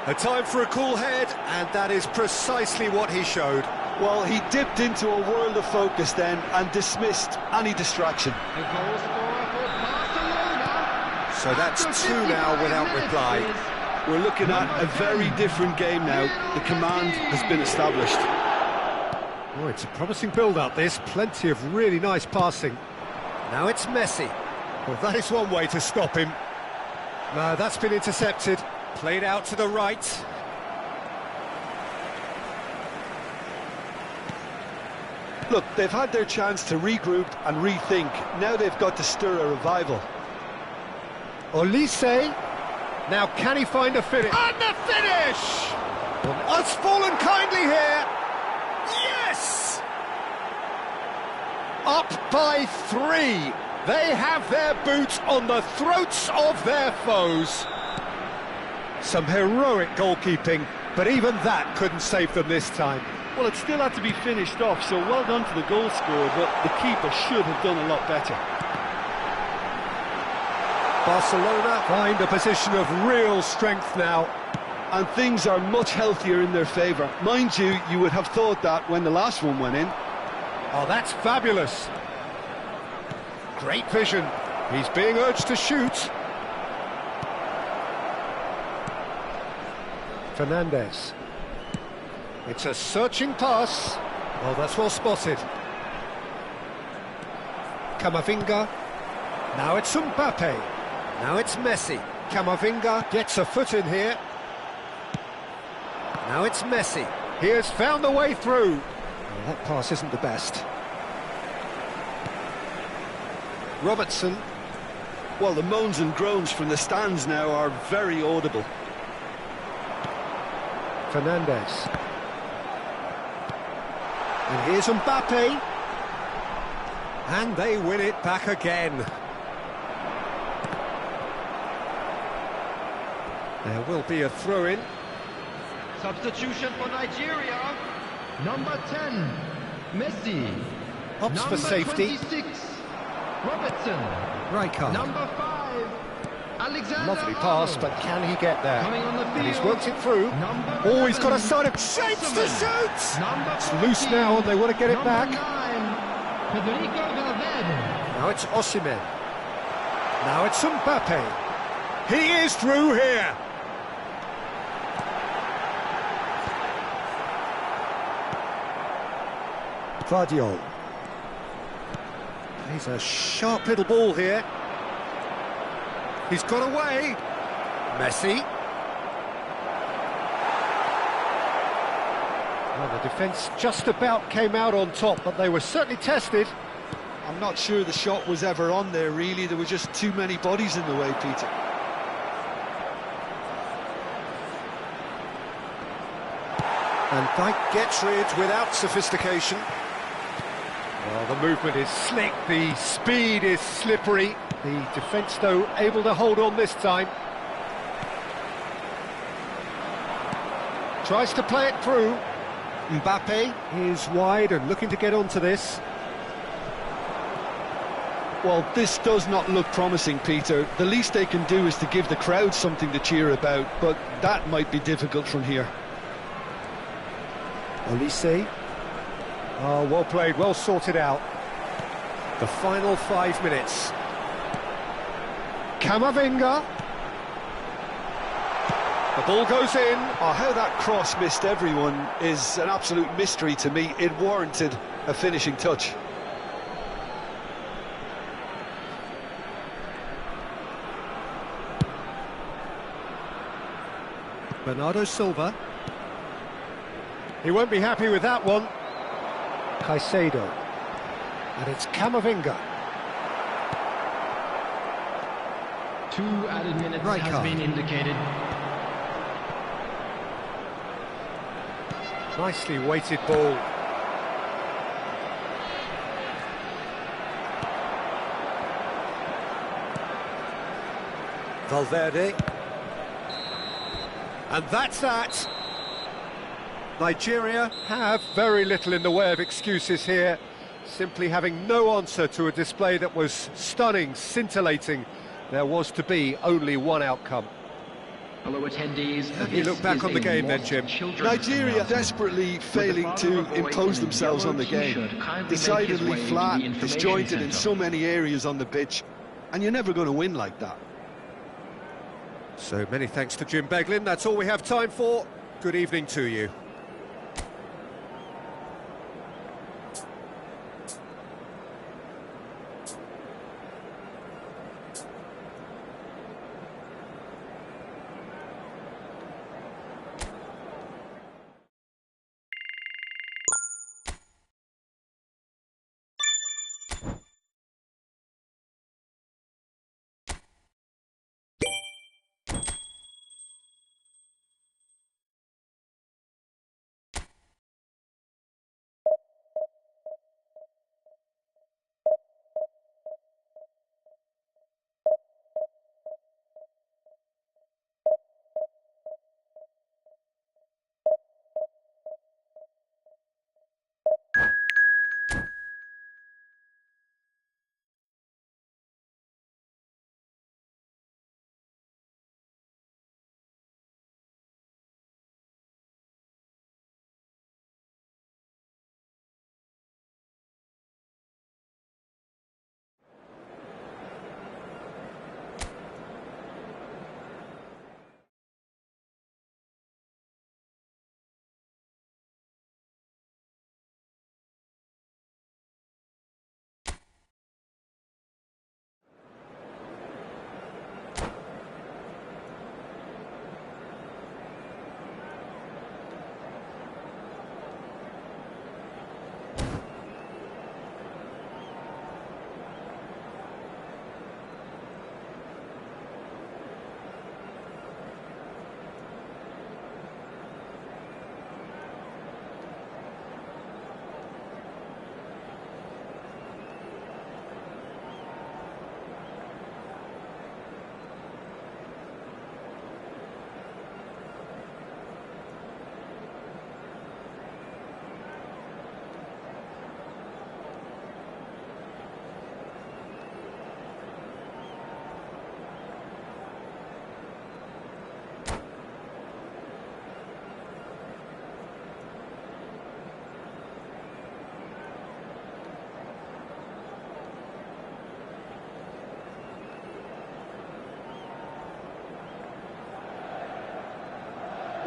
Speaker 1: A time for a cool head, and that is precisely what he showed.
Speaker 3: Well, he dipped into a world of focus then and dismissed any distraction.
Speaker 4: The goal scorer for Barcelona.
Speaker 1: So that's two now without reply.
Speaker 3: We're looking at a very different game now. The command has been established.
Speaker 1: Oh, it's a promising build-up, this. Plenty of really nice passing. Now it's Messi. Well, that is one way to stop him. No, that's been intercepted. Played out to the right.
Speaker 3: Look, they've had their chance to regroup and rethink. Now they've got to stir a revival.
Speaker 1: Olise. Now can he find a finish? And the finish! Well, has fallen kindly here. Yes! Up by 3. They have their boots on the throats of their foes. Some heroic goalkeeping, but even that couldn't save them this time.
Speaker 3: Well, it still had to be finished off, so well done to the goal scorer, but the keeper should have done a lot better.
Speaker 1: Barcelona find a position of real strength now.
Speaker 3: And things are much healthier in their favour. Mind you, you would have thought that when the last one went in.
Speaker 1: Oh, that's fabulous. Great vision. He's being urged to shoot. Fernandez. It's a searching pass. Oh, that's well spotted. Camavinga. Now it's Mbappe. Now it's Messi. Camavinga gets a foot in here. Now it's Messi. He has found the way through. Oh, that pass isn't the best. Robertson.
Speaker 3: Well, the moans and groans from the stands now are very audible.
Speaker 1: Fernandez. And here's Mbappe. And they win it back again. There will be a throw-in.
Speaker 4: Substitution for Nigeria. Number 10, Messi.
Speaker 1: Opts for safety.
Speaker 4: 26, Robertson.
Speaker 1: Rijkaard.
Speaker 4: Number 5, Alexander
Speaker 1: Lovely pass,
Speaker 4: Arnold.
Speaker 1: but can he get there?
Speaker 4: Coming on the
Speaker 1: And he's
Speaker 4: field,
Speaker 1: worked it through.
Speaker 4: number
Speaker 1: Oh, he's got a
Speaker 4: 11,
Speaker 1: side of shapes to
Speaker 4: Osman.
Speaker 1: shoot!
Speaker 4: Number
Speaker 1: It's loose
Speaker 4: 14,
Speaker 1: now, and they want to get it
Speaker 4: number
Speaker 1: back.
Speaker 4: 9, Federico Valverde.
Speaker 1: Now it's Osimhen. Now it's Mbappe. He is through here. Guardiola. He's a sharp little ball here. He's got away. Messi. Well, the defence just about came out on top, but they were certainly tested.
Speaker 3: I'm not sure the shot was ever on there, really. There were just too many bodies in the way, Peter.
Speaker 1: And Dijk gets rid without sophistication. Well, the movement is slick, the speed is slippery. The defence, though, able to hold on this time. Tries to play it through. Mbappe is wide and looking to get onto this.
Speaker 3: Well, this does not look promising, Peter. The least they can do is to give the crowd something to cheer about, but that might be difficult from here.
Speaker 1: Olise. Oh, well played, well sorted out. The final 5 minutes. Camavinga. The ball goes in.
Speaker 2: Oh, how that cross missed everyone is an absolute mystery to me. It warranted a finishing touch.
Speaker 1: Bernardo Silva. He won't be happy with that one. Caicedo. And it's Camavinga.
Speaker 4: 2 added minutes
Speaker 1: Right
Speaker 4: has
Speaker 1: card.
Speaker 4: been indicated.
Speaker 1: Nicely weighted ball. Valverde. And that's that. Nigeria have very little in the way of excuses here, simply having no answer to a display that was stunning, scintillating. There was to be only one outcome.
Speaker 4: Hello, attendees.
Speaker 1: Have you look back on the game then, Jim?
Speaker 3: Nigeria desperately failing to impose themselves on the game. Decidedly flat, disjointed in so many areas on the pitch, and you're never going to win like that.
Speaker 1: So many thanks to Jim Beglin. That's all we have time for. Good evening to you.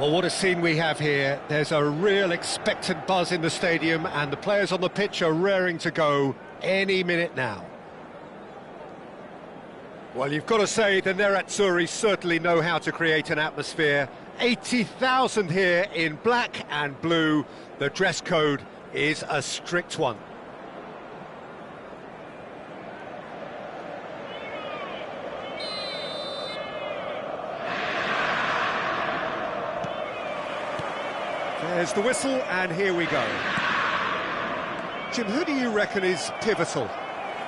Speaker 1: Well, what a scene we have here. There's a real expectant buzz in the stadium, and the players on the pitch are raring to go any minute now. Well, you've got to say the Nerazzurri certainly know how to create an atmosphere. 80,000 here in black and blue. The dress code is a strict one. There's the whistle, and here we go. Jim, who do you reckon is pivotal?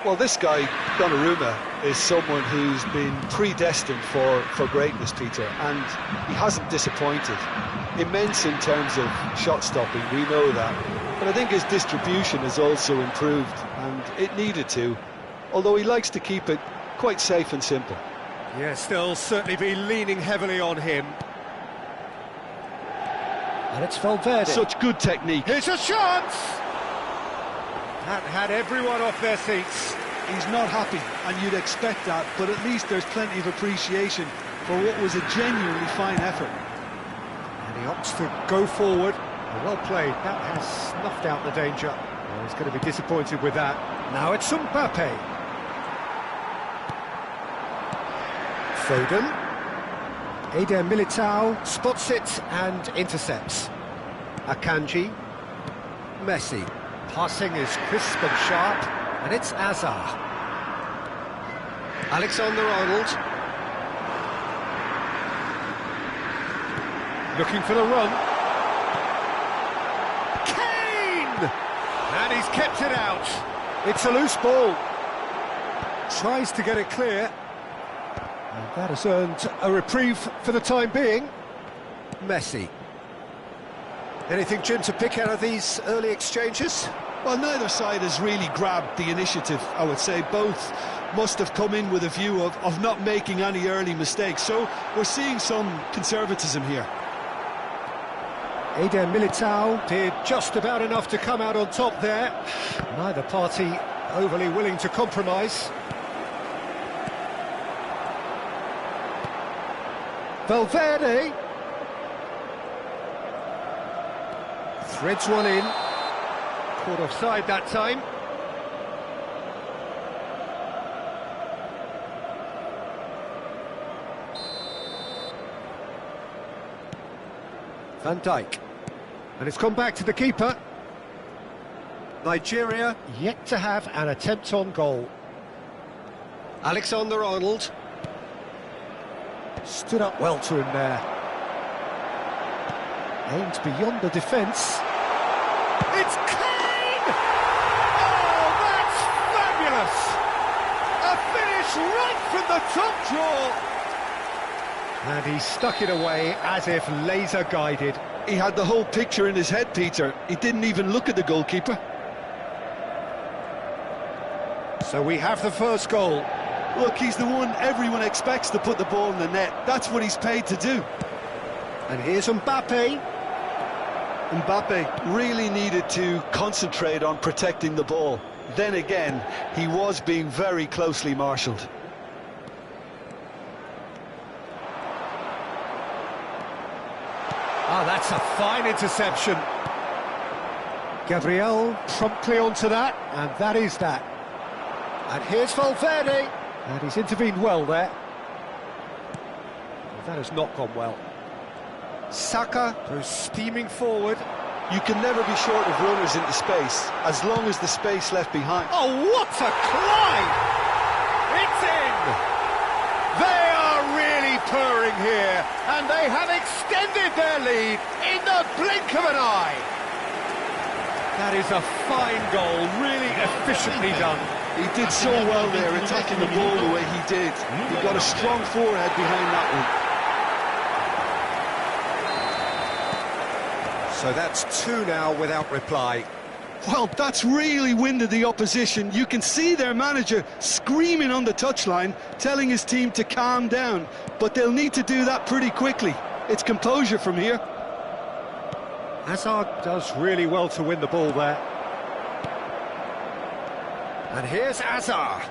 Speaker 2: Well, this guy, Donnarumma, is someone who's been predestined for greatness, Peter, and he hasn't disappointed. Immense in terms of shot stopping, we know that, but I think his distribution has also improved, and it needed to. although he likes to keep it quite safe and simple.
Speaker 1: Yes, they'll certainly be leaning heavily on him. And it's Valverde.
Speaker 3: Such good technique.
Speaker 1: Here's a chance! That had everyone off their seats.
Speaker 3: He's not happy, and you'd expect that, but at least there's plenty of appreciation for what was a genuinely fine effort.
Speaker 1: And he opts to go forward. Well played. That has snuffed out the danger. Well, he's going to be disappointed with that. Now it's Mbappe. Foden. Eder Militao spots it and intercepts. Akanji. Messi. Passing is crisp and sharp, and it's Hazard. Alexander-Arnold. Looking for the run. Kane! And he's kept it out. It's a loose ball. Tries to get it clear. And that has earned a reprieve for the time being. Messi. Anything, Jim, to pick out of these early exchanges?
Speaker 3: Well, neither side has really grabbed the initiative, I would say. Both must have come in with a view of not making any early mistakes. So we're seeing some conservatism here.
Speaker 1: Eder Militao did just about enough to come out on top there. Neither party overly willing to compromise. Valverde. Threads one in. Caught offside that time. Van Dijk. And it's gone back to the keeper. Nigeria yet to have an attempt on goal. Alexander-Arnold. Stood up well to him there. Aimed beyond the defence. It's Kane! Oh, that's fabulous! A finish right from the top draw! And he stuck it away as if laser-guided.
Speaker 3: He had the whole picture in his head, Peter. He didn't even look at the goalkeeper.
Speaker 1: So we have the first goal.
Speaker 3: Look, he's the one everyone expects to put the ball in the net. That's what he's paid to do.
Speaker 1: And here's Mbappe.
Speaker 3: Mbappe really needed to concentrate on protecting the ball. Then again, he was being very closely marshalled.
Speaker 1: Ah, that's a fine interception. Gabriel promptly onto that, and that is that. And here's Valverde, and he's intervened well there. And that has not gone well. Saka goes steaming forward.
Speaker 3: You can never be short of runners into space, as long as the space left behind.
Speaker 1: Oh, what a climb! It's in! They are really purring here, and they have extended their lead in the blink of an eye. That is a fine goal, really efficiently done.
Speaker 3: He did so well there, attacking the ball the way he did. He got a strong forehead behind that one.
Speaker 1: So that's two now without reply.
Speaker 3: Well, that's really winded the opposition. You can see their manager screaming on the touchline, telling his team to calm down. But they'll need to do that pretty quickly. It's composure from here.
Speaker 1: Hazard does really well to win the ball there. And here's Hazard.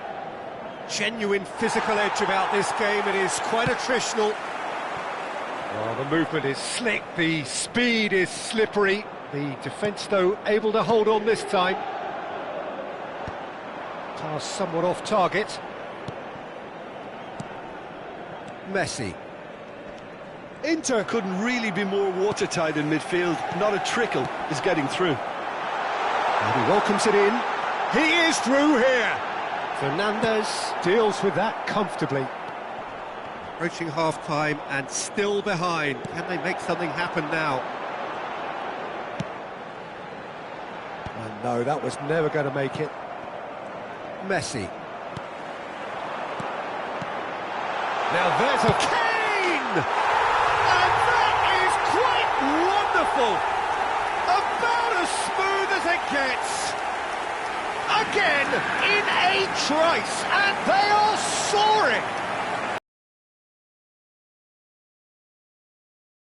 Speaker 1: Genuine physical edge about this game. It is quite attritional. Well, the movement is slick, the speed is slippery. The defence, though, able to hold on this time. Pass somewhat off target. Messi.
Speaker 3: Inter couldn't really be more watertight in midfield. Not a trickle is getting through.
Speaker 1: And he welcomes it in. He is through here. Fernandez deals with that comfortably. Approaching half-time and still behind. Can they make something happen now? And no, that was never going to make it. Messi. Now there's a Kane! And that is quite wonderful! About as smooth as it gets! Again, in a trice, and they are soaring!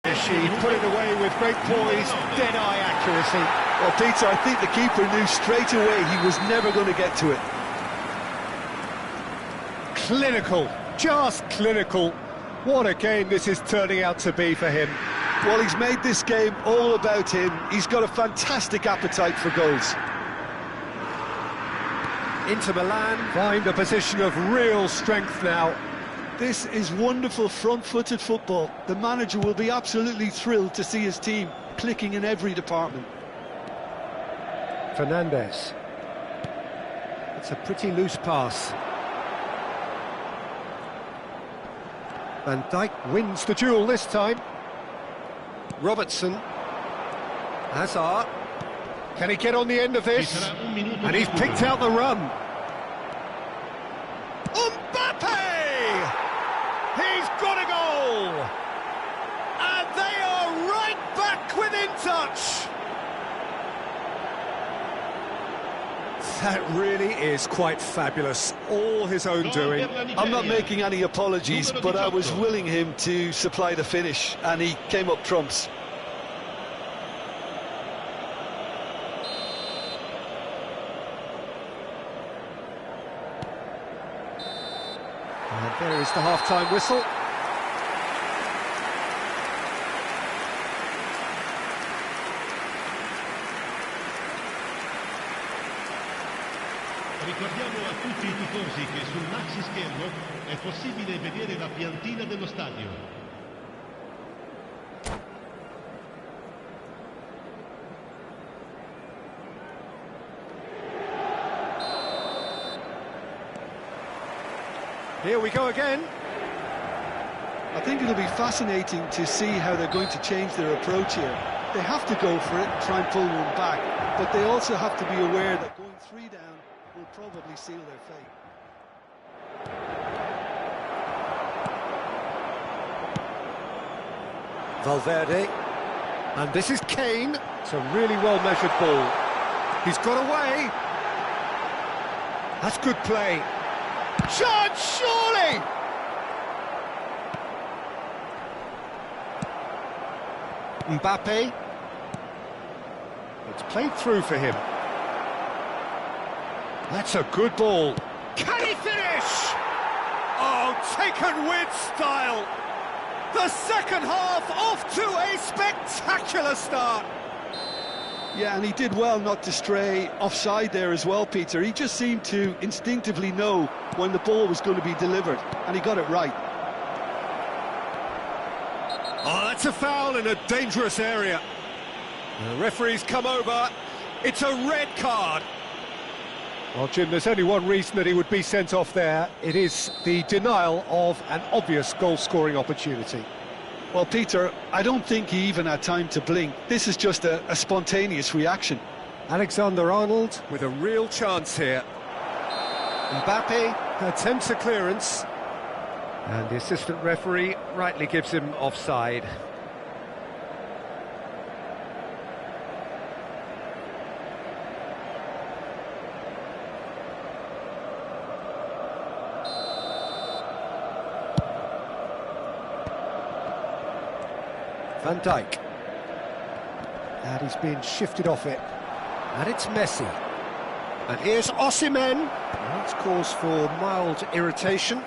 Speaker 1: She put it away with great poise, dead-eye accuracy.
Speaker 3: Well, Peter, I think the keeper knew straight away he was never going to get to it.
Speaker 1: Clinical, just clinical. What a game this is turning out to be for him.
Speaker 3: Well, he's made this game all about him. He's got a fantastic appetite for goals.
Speaker 1: Inter Milan find a position of real strength now.
Speaker 3: This is wonderful front-footed football. The manager will be absolutely thrilled to see his team clicking in every department.
Speaker 1: Fernandes. It's a pretty loose pass. Van Dijk wins the duel this time. Robertson. Hazard. Can he get on the end of this? And he's picked out the run. He's got a goal! And they are right back within touch! That really is quite fabulous, all his own doing.
Speaker 3: I'm not making any apologies, but I was willing him to supply the finish, and he came up trumps.
Speaker 1: And there is the half-time whistle.
Speaker 6: Ricordiamo a tutti i tifosi che sul maxi schermo è possibile vedere la piantina dello stadio.
Speaker 1: Here we go again.
Speaker 3: I think it'll be fascinating to see how they're going to change their approach here. They have to go for it and try and pull one back, but they also have to be aware that going 3 down will probably seal their fate.
Speaker 1: Valverde. And this is Kane. It's a really well-measured ball. He's got away. That's good play. Chance, surely! Mbappe. It's played through for him. That's a good ball. Can he finish? Oh, taken with style. The second half off to a spectacular start.
Speaker 3: Yeah, and he did well not to stray offside there as well, Peter. He just seemed to instinctively know when the ball was going to be delivered, and he got it right.
Speaker 1: Oh, that's a foul in a dangerous area. The referee's come over. It's a red card. Well, Jim, there's only one reason that he would be sent off there. It is the denial of an obvious goal-scoring opportunity.
Speaker 3: Well, Peter, I don't think he even had time to blink. This is just a spontaneous reaction.
Speaker 1: Alexander-Arnold with a real chance here. Mbappe attempts a clearance. And the assistant referee rightly gives him offside. Van Dijk. And he's being shifted off it. And it's Messi. And here's Osimhen. That's cause for mild irritation.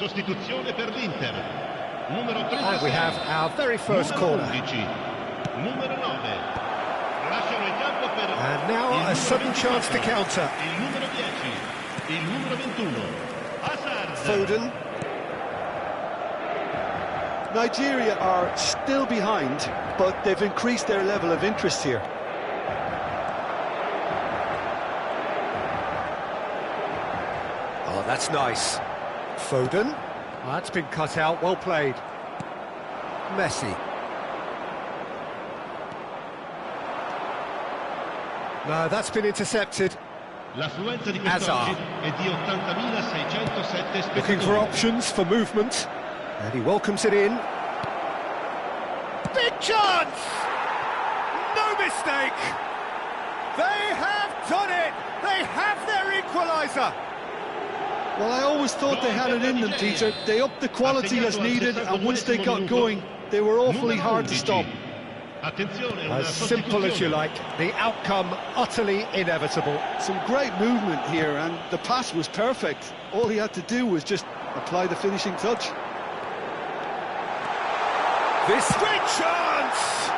Speaker 6: Sostituzione per l'Inter. Numero 36.
Speaker 1: And we have our very first corner.
Speaker 6: 11. Numero 9. Lasciano il campo per
Speaker 1: And now a sudden chance to counter.
Speaker 6: il numero 10. Il numero 21. Hazard.
Speaker 1: Foden.
Speaker 2: Nigeria are still behind, but they've increased their level of interest here.
Speaker 1: Oh, that's nice. Foden. Oh, that's been cut out, well played. Messi. No, that's been intercepted.
Speaker 6: L'affluenza di
Speaker 1: Hazard.
Speaker 6: quest'oggi è di 80.607 spettatori.
Speaker 1: Looking for options for movement. And he welcomes it in. Big chance! No mistake! They have done it! They have their equaliser!
Speaker 3: Well, I always thought they had it in them, Peter. They upped the quality as needed, and once they got going, they were awfully hard to stop.
Speaker 6: Attenzione, una
Speaker 1: As simple as you
Speaker 6: sostituzione.
Speaker 1: like, the outcome utterly inevitable.
Speaker 3: Some great movement here, and the pass was perfect. All he had to do was just apply the finishing touch.
Speaker 1: This great chance!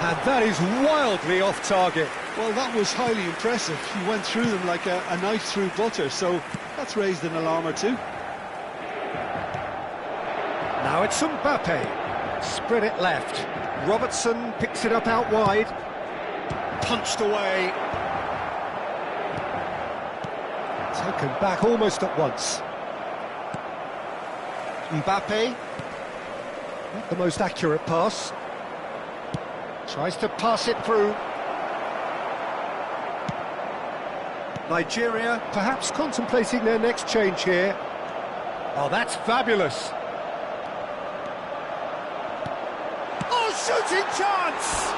Speaker 1: And that is wildly off target.
Speaker 3: Well, that was highly impressive. He went through them like a knife through butter, so that's raised an alarm or two.
Speaker 1: Now it's Mbappe. Spread it left. Robertson picks it up out wide. Punched away. Taken back almost at once. Mbappe. Not the most accurate pass. Tries to pass it through. Nigeria perhaps contemplating their next change here. Oh, that's fabulous. Oh, shooting chance!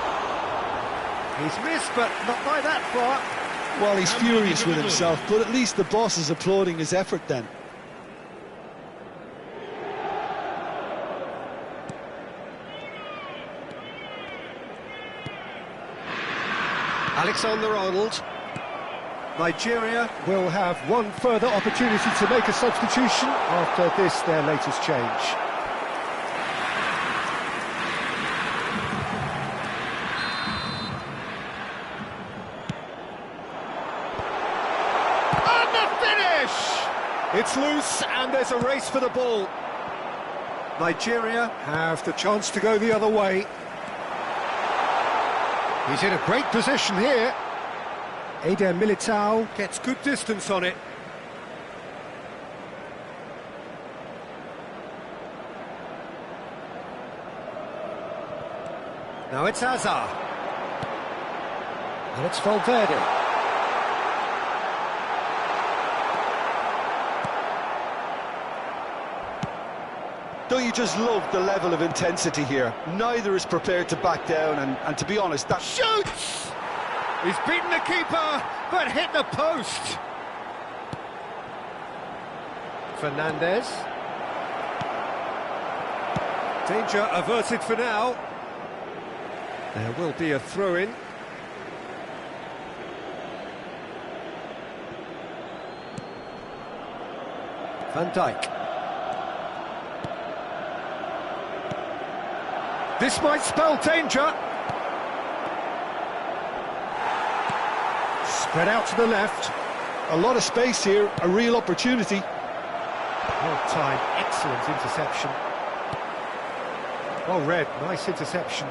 Speaker 1: He's missed, but not by that far.
Speaker 3: Well, he's furious with himself, but at least the boss is applauding his effort then.
Speaker 1: Alexander-Arnold. Nigeria will have one further opportunity to make a substitution after this, their latest change. And the finish! It's loose and there's a race for the ball. Nigeria have the chance to go the other way. He's in a great position here. Eder Militao gets good distance on it. Now it's Hazard. And it's Valverde.
Speaker 2: Don't you just love the level of intensity here? Neither is prepared to back down, and to be honest, that...
Speaker 1: Shoots! He's beaten the keeper, but hit the post. Fernandez. Danger averted for now. There will be a throw-in. Van Dijk. This might spell danger. Spread out to the left.
Speaker 3: A lot of space here, a real opportunity.
Speaker 1: Well timed, excellent interception. Well read, nice interception.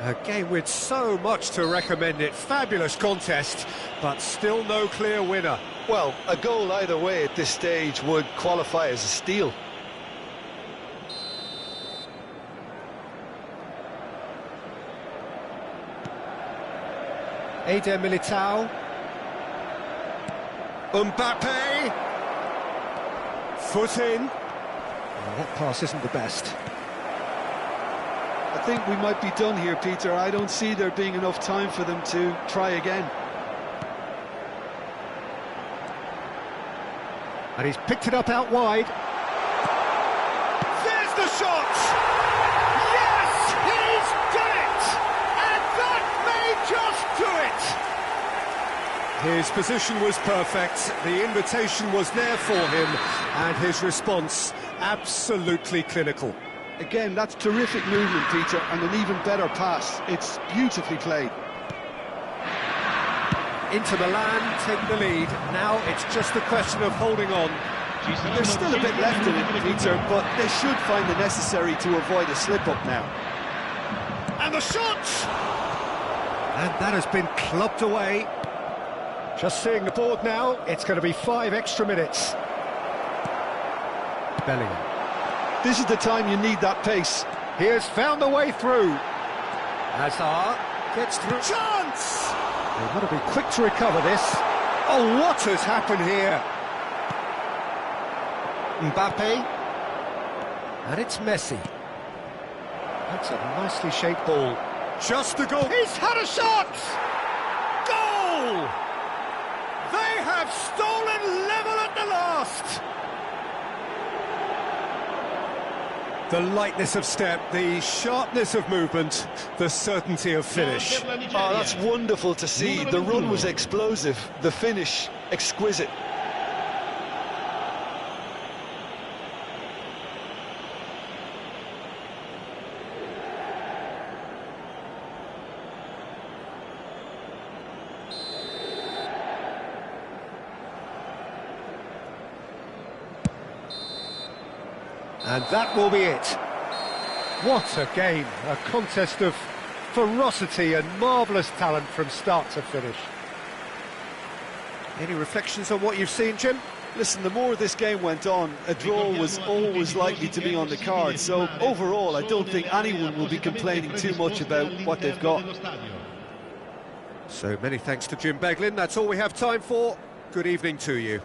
Speaker 1: A game with so much to recommend it. Fabulous contest, but still no clear winner.
Speaker 2: Well, a goal either way at this stage would qualify as a steal.
Speaker 1: Eder Militao. Mbappe. Foot in. Oh, that pass isn't the best.
Speaker 3: I think we might be done here, Peter. I don't see there being enough time for them to try again.
Speaker 1: And he's picked it up out wide. There's the shot! Yes, he's done it! And that may just do it! His position was perfect, the invitation was there for him, and his response absolutely clinical.
Speaker 3: Again, that's terrific movement, Peter, and an even better pass. It's beautifully played.
Speaker 1: Inter Milan take the lead. Now it's just a question of holding on.
Speaker 3: There's still a bit left in it, Peter, but they should find the necessary to avoid a slip-up now.
Speaker 1: And the shot! And that has been clubbed away. Just seeing the board now, it's going to be 5 extra minutes. Bellingham.
Speaker 3: This is the time you need that pace.
Speaker 1: He has found a way through. Hazard gets through. Chance! They've got to be quick to recover this. Oh, what has happened here? Mbappe. And it's Messi. That's a nicely shaped ball. Just a goal. He's had a shot! Goal! They have stolen level at the last! The lightness of step, the sharpness of movement, the certainty of finish.
Speaker 2: Oh, that's wonderful to see. The run was explosive, the finish exquisite.
Speaker 1: And that will be it. What a game, a contest of ferocity and marvellous talent from start to finish. Any reflections on what you've seen, Jim?
Speaker 3: Listen, the more this game went on, a draw was always likely to be on the card. So overall, I don't think anyone will be complaining too much about what they've got.
Speaker 1: So many thanks to Jim Beglin. That's all we have time for. Good evening to you.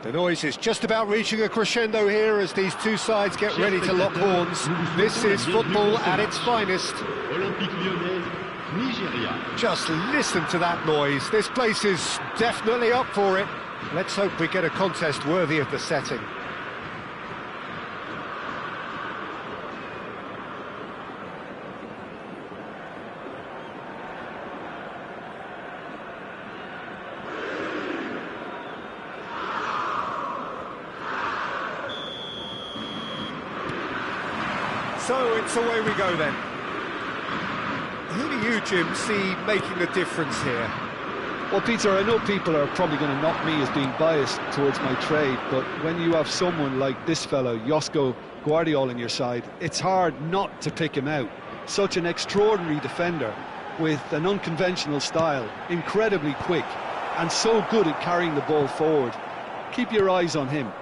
Speaker 1: The noise is just about reaching a crescendo here as these two sides get ready to lock horns. This is football at its finest. Just listen to that noise. This place is definitely up for it. Let's hope we get a contest worthy of the setting. So it's away we go then. Who do you, Jim, see making a difference here?
Speaker 3: Well, Peter, I know people are probably going to knock me as being biased towards my trade, but when you have someone like this fellow, Josko Guardiola, on your side, it's hard not to pick him out. Such an extraordinary defender with an unconventional style, incredibly quick, and so good at carrying the ball forward. Keep your eyes on him.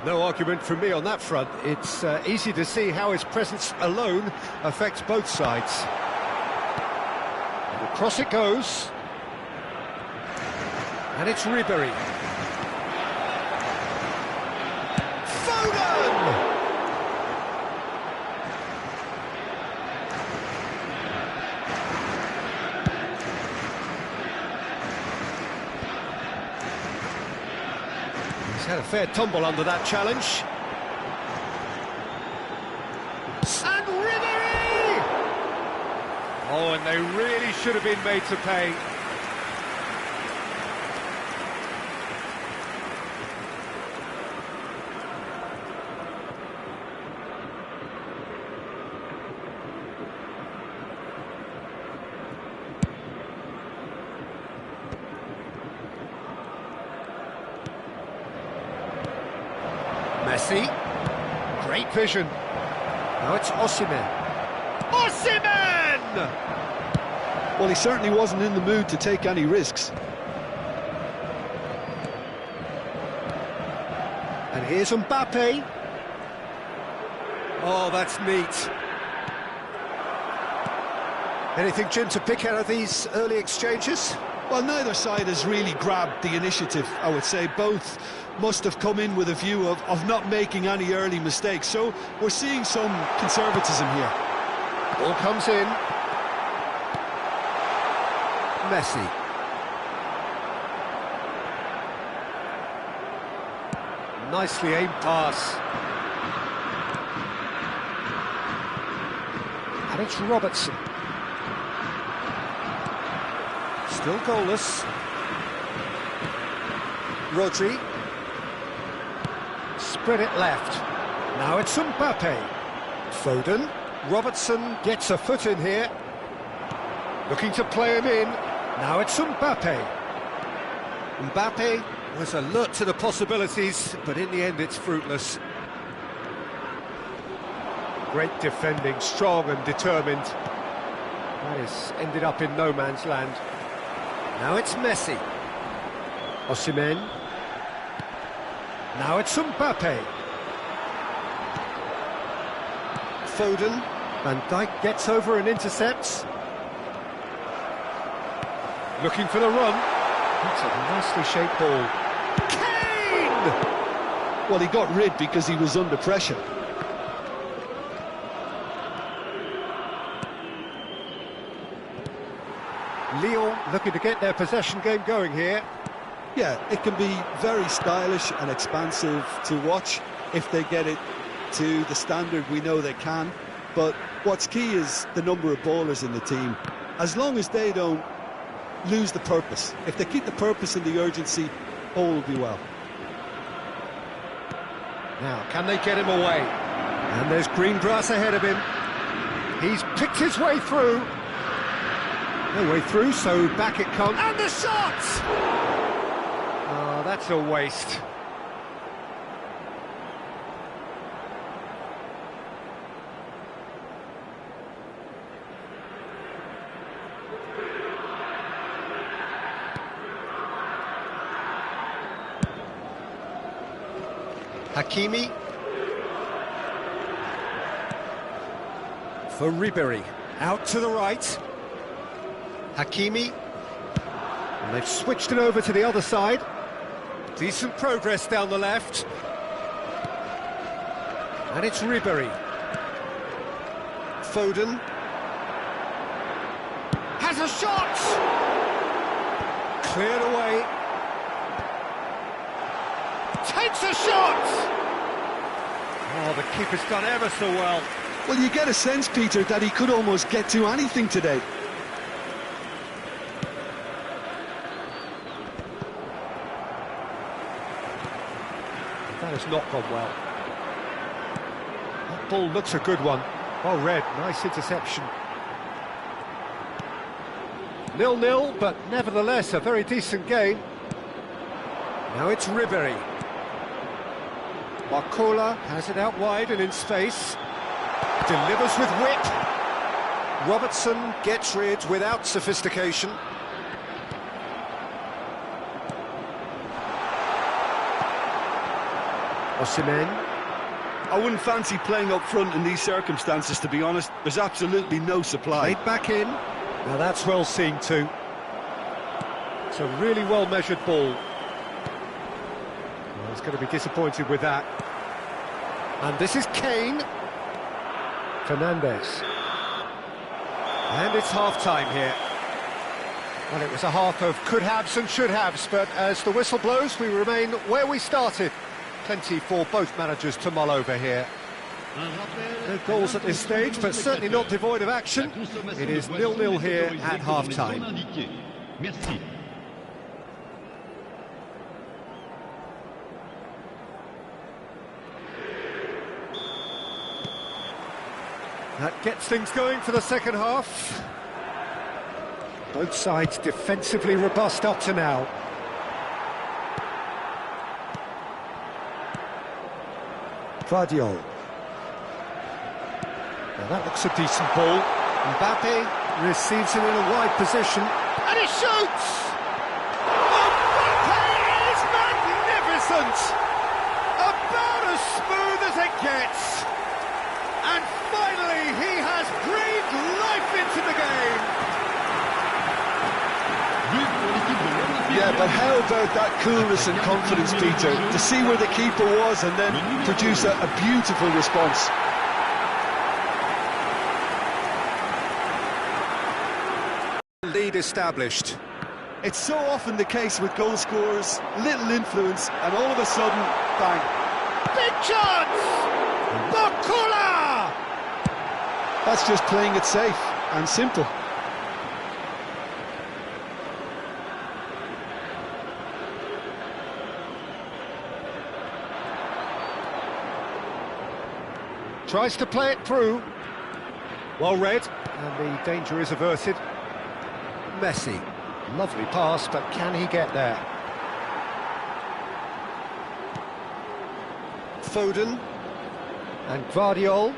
Speaker 1: No argument from me on that front. It's easy to see how his presence alone affects both sides. Across it goes. And it's Ribery. Foden! He's had a fair tumble under that challenge. And Ribery! Oh, and they really should have been made to pay. Messi, great vision. Now it's Osimhen. Osimhen!
Speaker 3: Well, he certainly wasn't in the mood to take any risks.
Speaker 1: And here's Mbappe. Oh, that's neat. Anything, Jim, to pick out of these early exchanges?
Speaker 3: Well, neither side has really grabbed the initiative, I would say. Both must have come in with a view of not making any early mistakes. So we're seeing some conservatism here.
Speaker 1: Ball comes in. Messi. Nicely aimed pass. And it's Robertson. Still goalless. Rodri. Spread it left. Now it's Mbappe. Foden. Robertson gets a foot in here. Looking to play him in. Now it's Mbappe. Mbappe was alert to the possibilities, but in the end it's fruitless. Great defending, strong and determined. That has ended up in no man's land. Now it's Messi. Osimhen. Now it's Mbappe. Foden. Van Dijk gets over and intercepts. Looking for the run. That's a nicely shaped ball. Kane!
Speaker 3: Well, he got rid because he was under pressure.
Speaker 1: Lyon looking to get their possession game going here.
Speaker 3: Yeah, it can be very stylish and expansive to watch if they get it to the standard we know they can. But what's key is the number of ballers in the team. As long as they don't lose the purpose, if they keep the purpose and the urgency, all will be well.
Speaker 1: Now, can they get him away? And there's green grass ahead of him. He's picked his way through. No way through, so back it comes. And the shot! Oh, that's a waste. Hakimi. For Ribery. Out to the right. Hakimi. And they've switched it over to the other side. Decent progress down the left. And it's Ribéry. Foden. Has a shot! Cleared away. Takes a shot! Oh, the keeper's done ever so well.
Speaker 3: Well, you get a sense, Peter, that he could almost get to anything today.
Speaker 1: That has not gone well. That ball looks a good one. Well read, nice interception. 0-0, but nevertheless a very decent game. Now it's Ribéry. Barcola has it out wide and in space. Delivers with wit. Robertson gets rid without sophistication. Osimhen.
Speaker 3: I wouldn't fancy playing up front in these circumstances, to be honest. There's absolutely no supply.
Speaker 1: Played back in. Now that's well seen too. It's a really well-measured ball. Well, he's going to be disappointed with that. And this is Kane. Fernandes. And it's half-time here. Well, it was a half of could-haves and should-haves, but as the whistle blows, we remain where we started. Plenty for both managers to mull over here. No goals at this stage, but certainly not devoid of action. It is 0-0 here at half-time. That gets things going for the second half. Both sides defensively robust up to now. Guardiola. Now that looks a decent ball. Mbappe receives it in a wide position. And he shoots! Mbappe is magnificent! About as smooth as it gets. And finally, he has breathed life into the game.
Speaker 3: Yeah, but how about that coolness and confidence, Peter, to see where the keeper was and then produce a beautiful response.
Speaker 1: Lead established.
Speaker 3: It's so often the case with goal scorers, little influence, and all of a sudden, bang.
Speaker 1: Big chance! Barcola!
Speaker 3: That's just playing it safe and simple.
Speaker 1: Tries to play it through. Well read, and the danger is averted. Messi. Lovely pass, but can he get there? Foden. And Guardiola.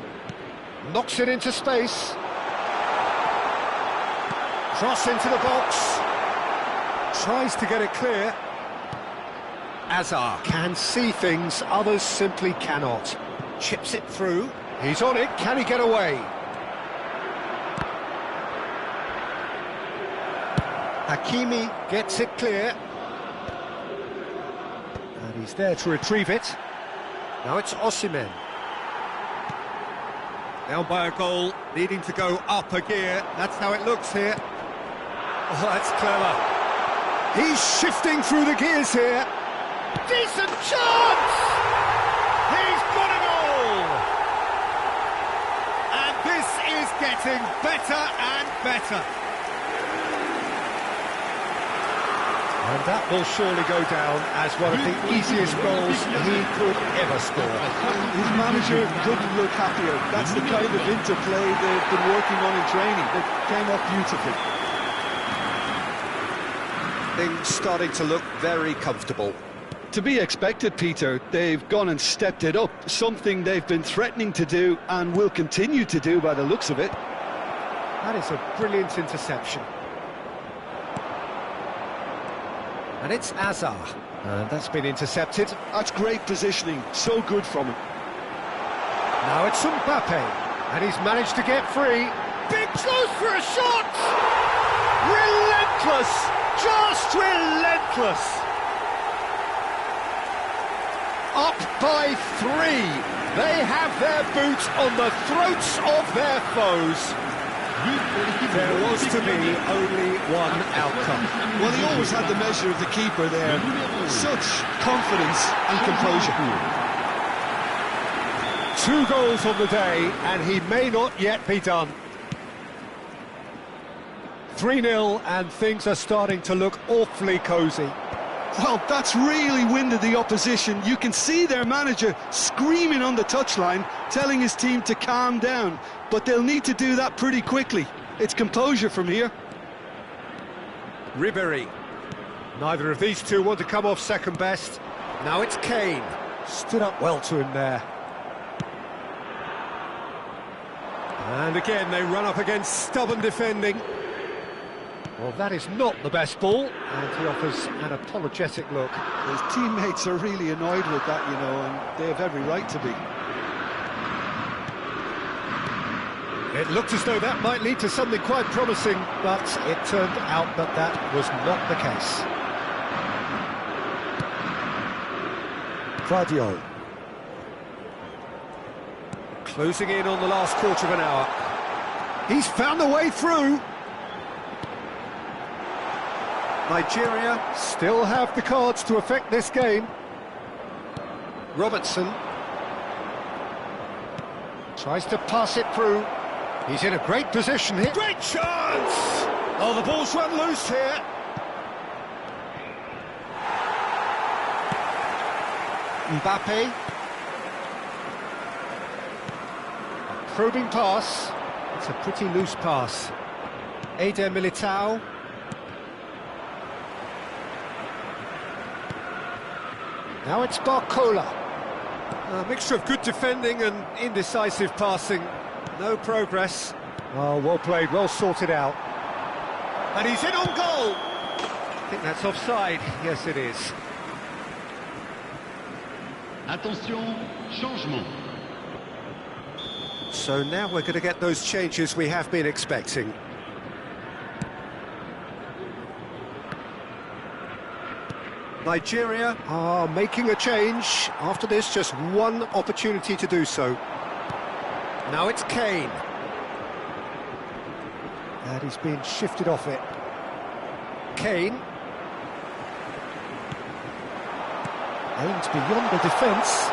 Speaker 1: Knocks it into space. Cross into the box. Tries to get it clear. Azar can see things others simply cannot. Chips it through. He's on it. Can he get away? Hakimi gets it clear. And he's there to retrieve it. Now it's Osimhen. Down by a goal, needing to go up a gear. That's how it looks here. Oh, that's clever. He's shifting through the gears here. Decent chance! He's got it all! And this is getting better and better. And that will surely go down as one of the easiest goals he could ever score.
Speaker 3: His manager couldn't look happier. That's the kind of interplay they've been working on in training. It came off beautifully.
Speaker 1: Things starting to look very comfortable.
Speaker 3: To be expected, Peter. They've gone and stepped it up, something they've been threatening to do and will continue to do by the looks of it.
Speaker 1: That is a brilliant interception. And it's Azar. And that's been intercepted.
Speaker 3: That's great positioning, so good from him.
Speaker 1: Now it's Mbappe, and he's managed to get free. Big close for a shot! Relentless! Just relentless! up by 3. They have their boots on the throats of their foes. There was to be only one outcome.
Speaker 3: Well, he always had the measure of the keeper there. Such confidence and composure.
Speaker 1: 2 goals on the day, and he may not yet be done. 3-0, and things are starting to look awfully cosy.
Speaker 3: Well, that's really winded the opposition. You can see their manager screaming on the touchline, telling his team to calm down. But they'll need to do that pretty quickly. It's composure from here.
Speaker 1: Ribéry. Neither of these two want to come off second best. Now it's Kane. Stood up well to him there. And again, they run up against stubborn defending. Well, that is not the best ball, and he offers an apologetic look.
Speaker 3: His teammates are really annoyed with that, you know, and they have every right to be.
Speaker 1: It looked as though that might lead to something quite promising, but it turned out that that was not the case.
Speaker 2: Claudio.
Speaker 1: Closing in on the last quarter of an hour. He's found a way through. Nigeria still have the cards to affect this game. Robertson tries to pass it through. He's in a great position here. Great chance! Oh, the ball's run loose here. Mbappe. A probing pass. It's a pretty loose pass. Eder Militao. Now it's Barcola. A mixture of good defending and indecisive passing. No progress. Oh, well played, well sorted out. And he's in on goal! I think that's offside. Yes, it is.
Speaker 6: Attention, changement.
Speaker 1: So now we're going to get those changes we have been expecting. Nigeria are making a change. After this, just one opportunity to do so. Now it's Kane. And he's being shifted off it. Kane. Aimed beyond the defence.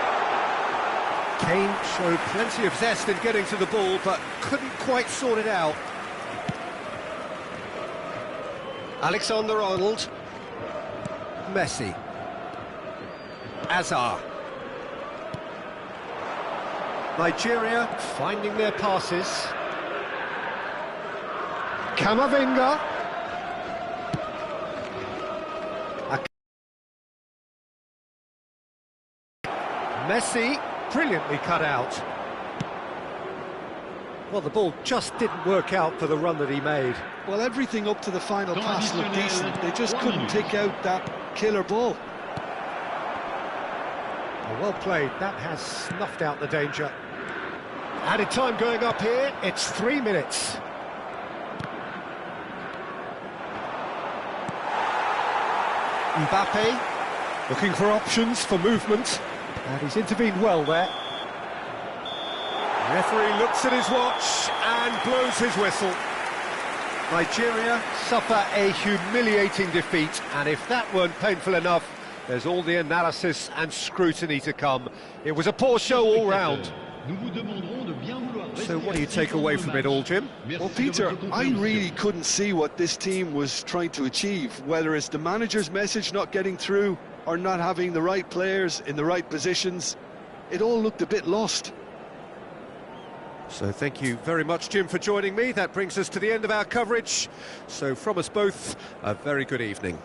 Speaker 1: Kane showed plenty of zest in getting to the ball, but couldn't quite sort it out. Alexander-Arnold. Messi. Azar. Nigeria finding their passes. Camavinga. Messi, brilliantly cut out. Well, the ball just didn't work out for the run that he made.
Speaker 3: Well, everything up to the final pass looked decent. They just couldn't pick out that killer ball.
Speaker 1: Well played, that has snuffed out the danger. Added time going up here, it's 3 minutes. Mbappe, looking for options for movement, and he's intervened well there. Referee looks at his watch and blows his whistle. Nigeria suffer a humiliating defeat, and if that weren't painful enough, there's all the analysis and scrutiny to come. It was a poor show all round. So what do you take away from it all, Jim?
Speaker 3: Well, Peter, I really couldn't see what this team was trying to achieve, whether it's the manager's message not getting through or not having the right players in the right positions. It all looked a bit lost.
Speaker 1: So thank you very much, Jim, for joining me. That brings us to the end of our coverage. So from us both, a very good evening.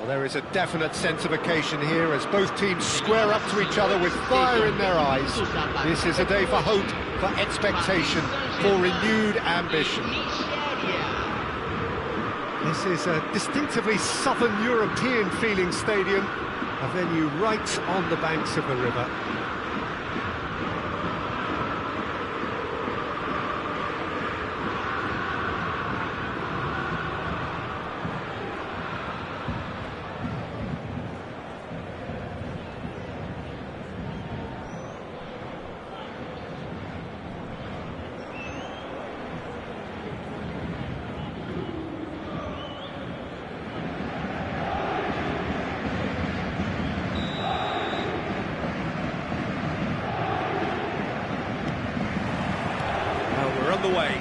Speaker 1: There is a definite sense of occasion here as both teams square up to each other with fire in their eyes. This is a day for hope, for expectation, for renewed ambition. This is a distinctively southern European feeling stadium, a venue right on the banks of the river. Way.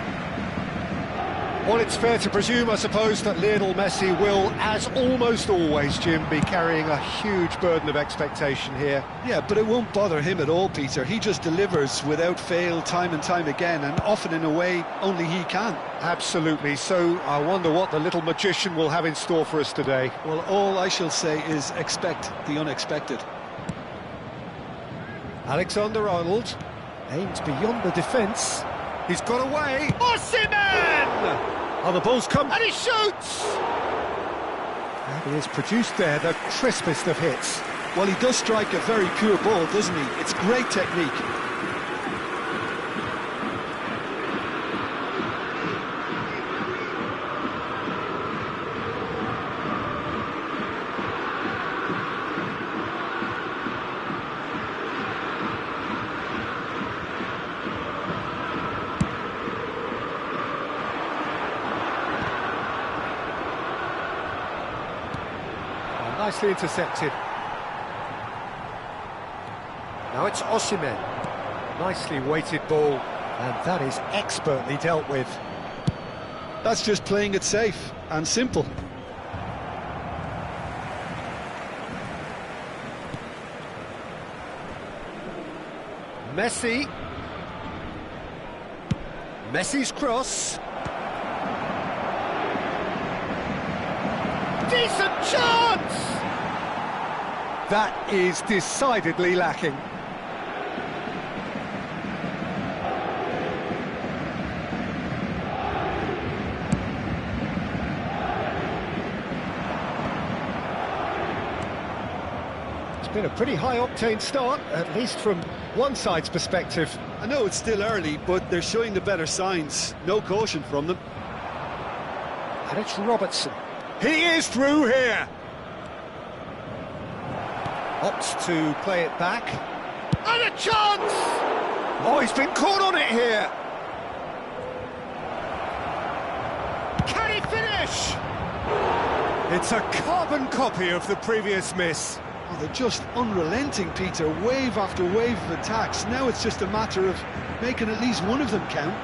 Speaker 1: Well, it's fair to presume, I suppose, that Lionel Messi will, as almost always, Jim, be carrying a huge burden of expectation here.
Speaker 3: Yeah, but it won't bother him at all, Peter. He just delivers without fail time and time again, and often in a way only he can.
Speaker 1: Absolutely. So I wonder what the little magician will have in store for us today.
Speaker 3: Well, all I shall say is expect the unexpected.
Speaker 1: Alexander-Arnold aims beyond the defence. He's got away. Osimhen! Oh, the ball's come. And he shoots! And he has produced there the crispest of hits.
Speaker 3: Well, he does strike a very pure ball, doesn't he? It's great technique.
Speaker 1: Nicely intercepted. Now it's Osimhen. Nicely weighted ball, and that is expertly dealt with.
Speaker 3: That's just playing it safe and simple.
Speaker 1: Messi. Messi's cross. Decent chance! That is decidedly lacking. It's been a pretty high-octane start, at least from one side's perspective.
Speaker 3: I know it's still early, but they're showing the better signs. No caution from them.
Speaker 1: And it's Robertson. He is through here! Opts to play it back. And a chance! Oh, he's been caught on it here! Can he finish? It's a carbon copy of the previous miss.
Speaker 3: Oh, they're just unrelenting, Peter. Wave after wave of attacks. Now it's just a matter of making at least one of them count.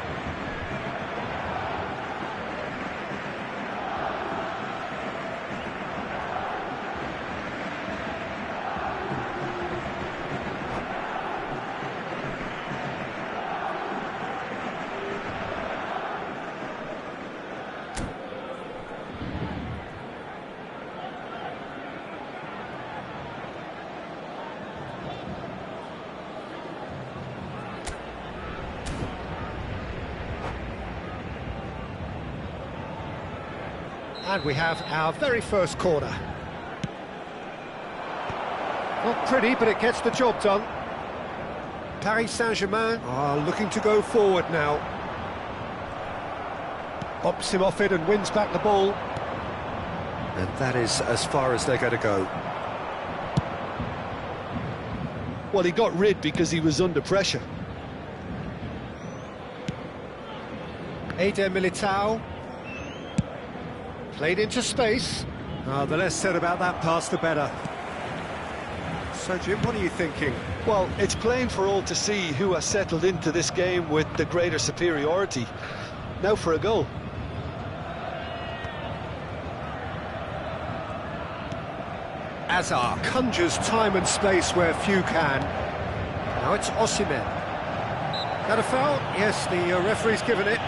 Speaker 1: And we have our very first corner. Not pretty, but it gets the job done. Paris Saint-Germain are looking to go forward now. Bops him off it and wins back the ball. And that is as far as they're going to go.
Speaker 3: Well, he got rid because he was under pressure.
Speaker 1: Eder Militao. Played into space. The less said about that pass, the better. So, Jim, what are you thinking?
Speaker 3: Well, it's plain for all to see who has settled into this game with the greater superiority. Now for a goal.
Speaker 1: Azar conjures time and space where few can. Now it's Osimhen. Got a foul? Yes, the referee's given it.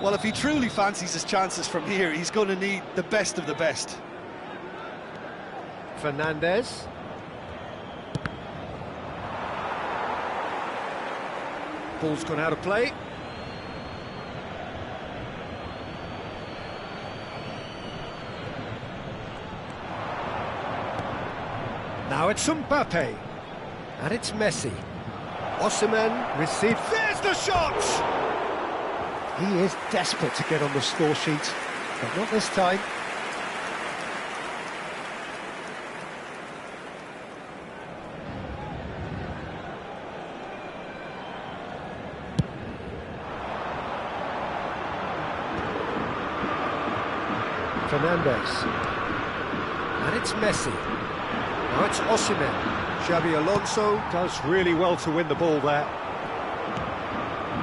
Speaker 3: Well, if he truly fancies his chances from here, he's going to need the best of the best.
Speaker 1: Fernandez. Ball's gone out of play. Now it's Mbappe. And it's Messi. Osimhen receives. There's the shot! He is desperate to get on the score sheet, but not this time. Fernandez. And it's Messi. Now it's Osimhen. Xabi Alonso does really well to win the ball there.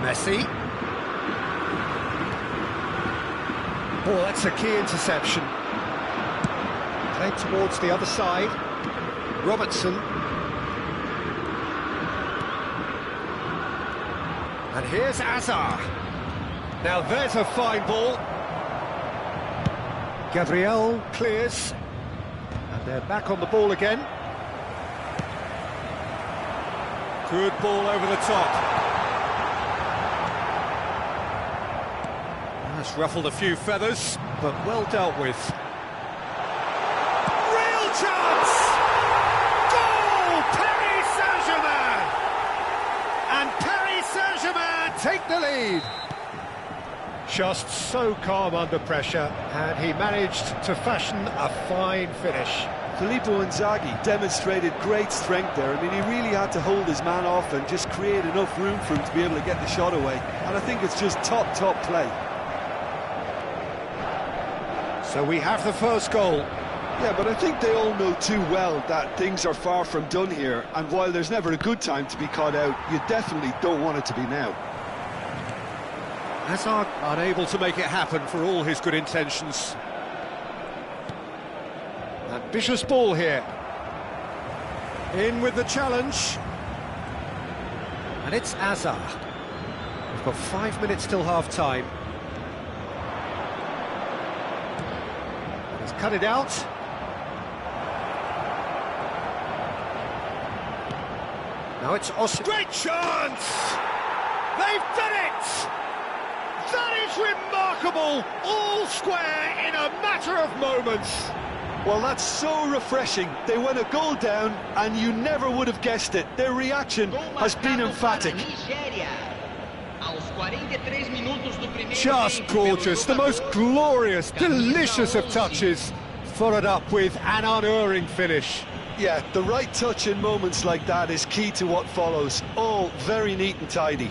Speaker 1: Messi. Oh, that's a key interception. Played towards the other side. Robertson. And here's Azar. Now there's a fine ball. Gabriel clears. And they're back on the ball again. Good ball over the top. That's ruffled a few feathers, but well dealt with. Real chance! Goal! Paris Saint-Germain! And Paris Saint-Germain take the lead. Just so calm under pressure, and he managed to fashion a fine finish.
Speaker 3: Filippo Inzaghi demonstrated great strength there. I mean, he really had to hold his man off and just create enough room for him to be able to get the shot away. And I think it's just top play.
Speaker 1: So we have the first goal.
Speaker 3: Yeah, but I think they all know too well that things are far from done here. And while there's never a good time to be caught out, you definitely don't want it to be now.
Speaker 1: Hazard unable to make it happen for all his good intentions. Ambitious ball here. In with the challenge. And it's Azar. We've got 5 minutes till half-time. He's cut it out. Now it's Osimhen. Great chance! They've done it! That is remarkable! All square in a matter of moments.
Speaker 3: Well, that's so refreshing. They went a goal down, and you never would have guessed it. Their reaction has been emphatic.
Speaker 1: Just gorgeous, the most glorious, delicious of touches, followed up with an unerring finish.
Speaker 3: Yeah, the right touch in moments like that is key to what follows. All very neat and tidy.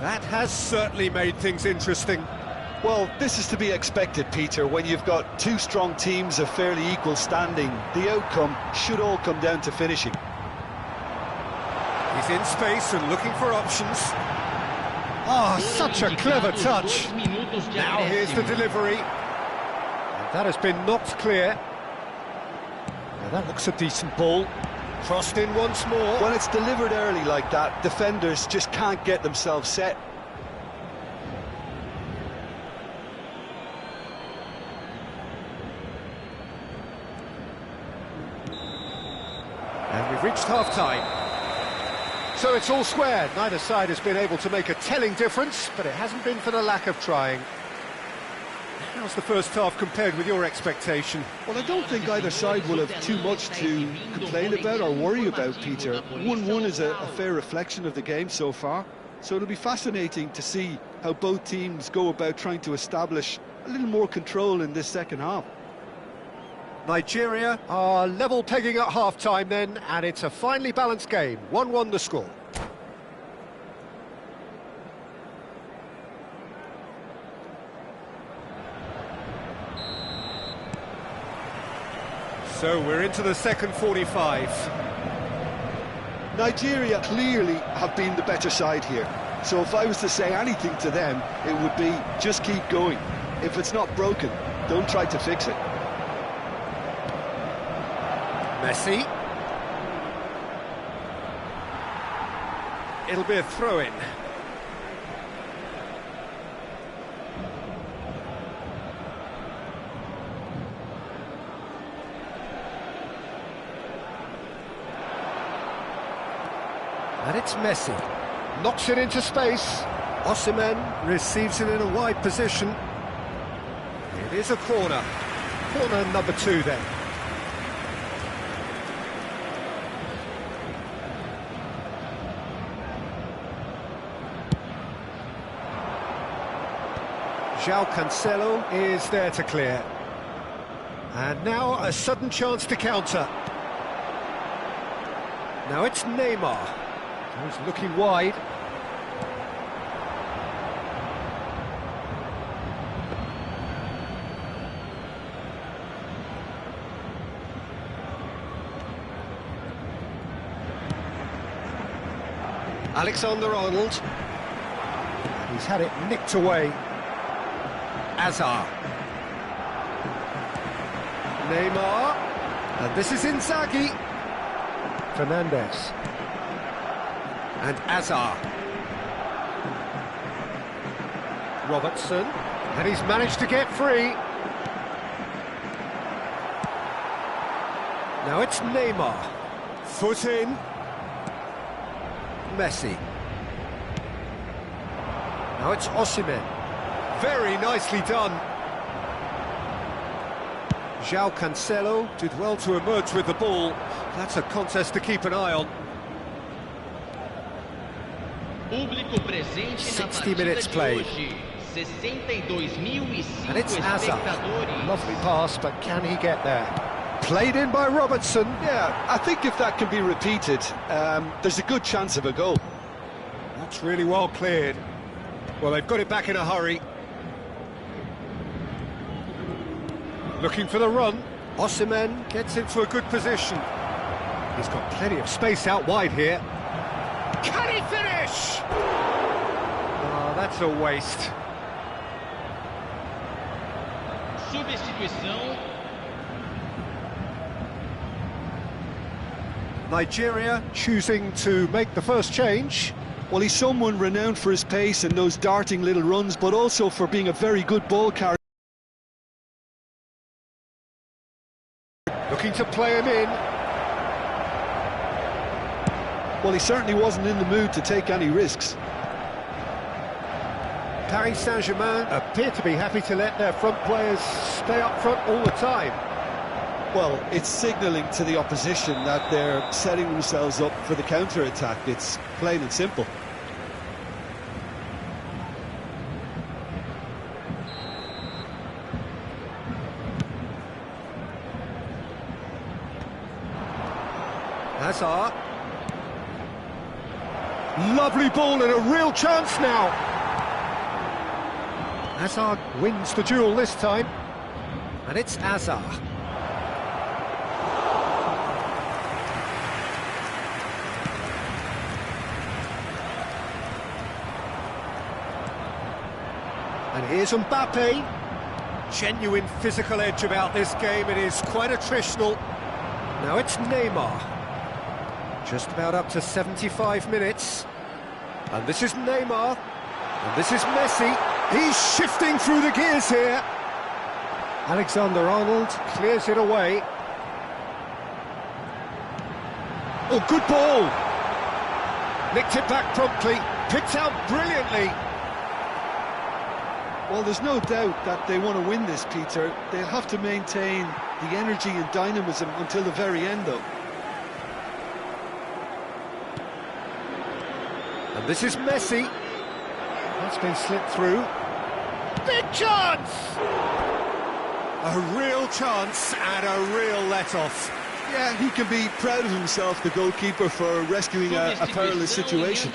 Speaker 1: That has certainly made things interesting.
Speaker 3: Well, this is to be expected, Peter. When you've got two strong teams of fairly equal standing, the outcome should all come down to finishing.
Speaker 1: He's in space and looking for options. Ah, such a clever touch. Now here's the delivery. And that has been knocked clear. Now that looks a decent ball. Crossed in once more.
Speaker 3: When it's delivered early like that, defenders just can't get themselves set.
Speaker 1: And we've reached half-time. So it's all square. Neither side has been able to make a telling difference, but it hasn't been for the lack of trying. How's the first half compared with your expectation?
Speaker 3: Well, I don't think either side will have too much to complain about or worry about, Peter. 1-1 is a fair reflection of the game so far, so it'll be fascinating to see how both teams go about trying to establish a little more control in this second half.
Speaker 1: Nigeria are level pegging at half-time then, and it's a finely balanced game. 1-1 the score. So we're into the second 45.
Speaker 3: Nigeria clearly have been the better side here. So if I was to say anything to them, it would be just keep going. If it's not broken, don't try to fix it.
Speaker 1: Messi. It'll be a throw-in. And it's Messi. Knocks it into space. Osimhen receives it in a wide position. It is a corner. Corner number 2 then. João Cancelo is there to clear. And now a sudden chance to counter. Now it's Neymar. He's looking wide. Alexander-Arnold. He's had it nicked away. Hazard. Neymar. And this is Inzaghi. Fernandes. And Hazard. Robertson. And he's managed to get free. Now it's Neymar. Foot in. Messi. Now it's Osimhen. Very nicely done. João Cancelo did well to emerge with the ball. That's a contest to keep an eye on. 60 minutes played. And it's Hazard. Lovely pass, but can he get there? Played in by Robertson.
Speaker 3: Yeah, I think if that can be repeated, there's a good chance of a goal.
Speaker 1: That's really well cleared. Well, they've got it back in a hurry. Looking for the run. Osimhen gets into a good position. He's got plenty of space out wide here. Can he finish? Oh, that's a waste.
Speaker 4: Substituição.
Speaker 1: Nigeria choosing to make the first change.
Speaker 3: Well, he's someone renowned for his pace and those darting little runs, but also for being a very good ball carrier.
Speaker 1: Looking to play him in.
Speaker 3: Well, he certainly wasn't in the mood to take any risks.
Speaker 1: Paris Saint-Germain appear to be happy to let their front players stay up front all the time.
Speaker 3: Well, it's signalling to the opposition that they're setting themselves up for the counter-attack. It's plain and simple.
Speaker 1: Hazard. Lovely ball and a real chance now. Hazard wins the duel this time. And it's Hazard. And here's Mbappe. Genuine physical edge about this game. It is quite attritional. Now it's Neymar. Just about up to 75 minutes. And this is Neymar. And this is Messi. He's shifting through the gears here. Alexander-Arnold clears it away. Oh, good ball. Nicked it back promptly. Picked out brilliantly.
Speaker 3: Well, there's no doubt that they want to win this, Peter. They'll have to maintain the energy and dynamism until the very end, though.
Speaker 1: And this is Messi. That's been slipped through. Big chance! A real chance and a real let-off.
Speaker 3: Yeah, he can be proud of himself, the goalkeeper, for rescuing a perilous situation.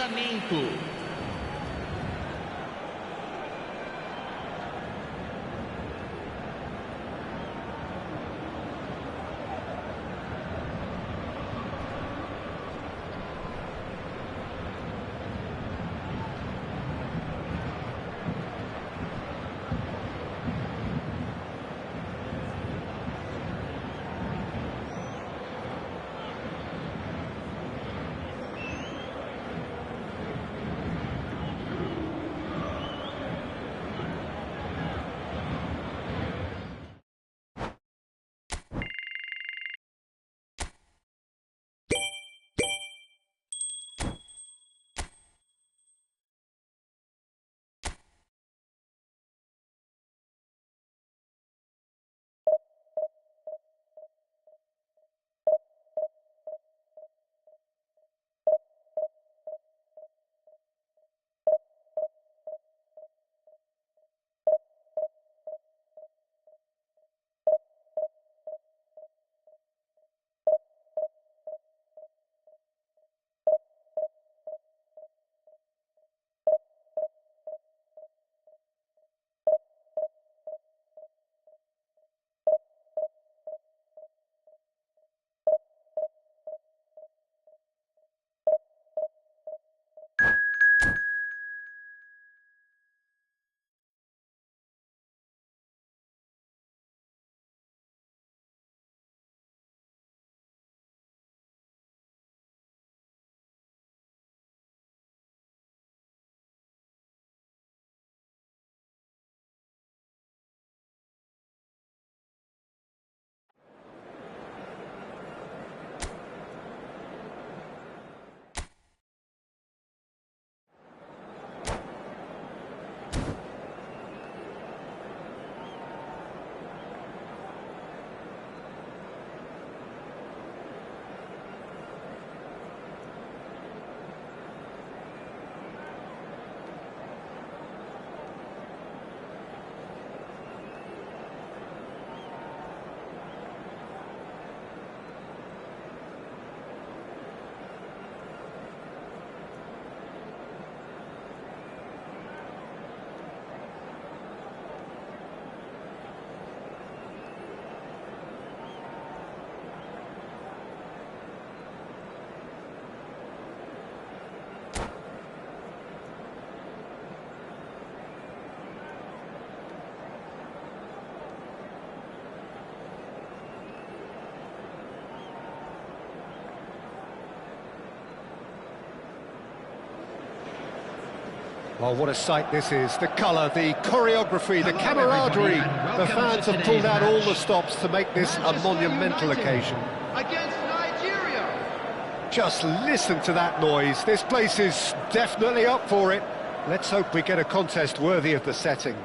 Speaker 1: Well, what a sight this is. The colour, the choreography, the camaraderie. The fans have pulled out all the stops to make this a monumental occasion.
Speaker 4: Against Nigeria.
Speaker 1: Just listen to that noise. This place is definitely up for it. Let's hope we get a contest worthy of the setting.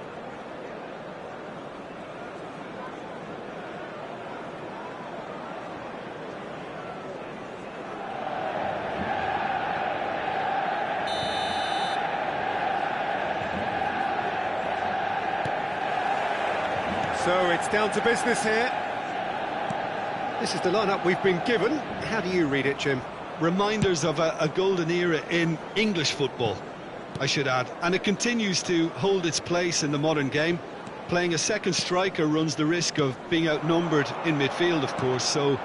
Speaker 1: So it's down to business here. This is the lineup we've been given. How do you read it, Jim?
Speaker 3: Reminders of a golden era in English football, I should add. And it continues to hold its place in the modern game. Playing a second striker runs the risk of being outnumbered in midfield, of course. So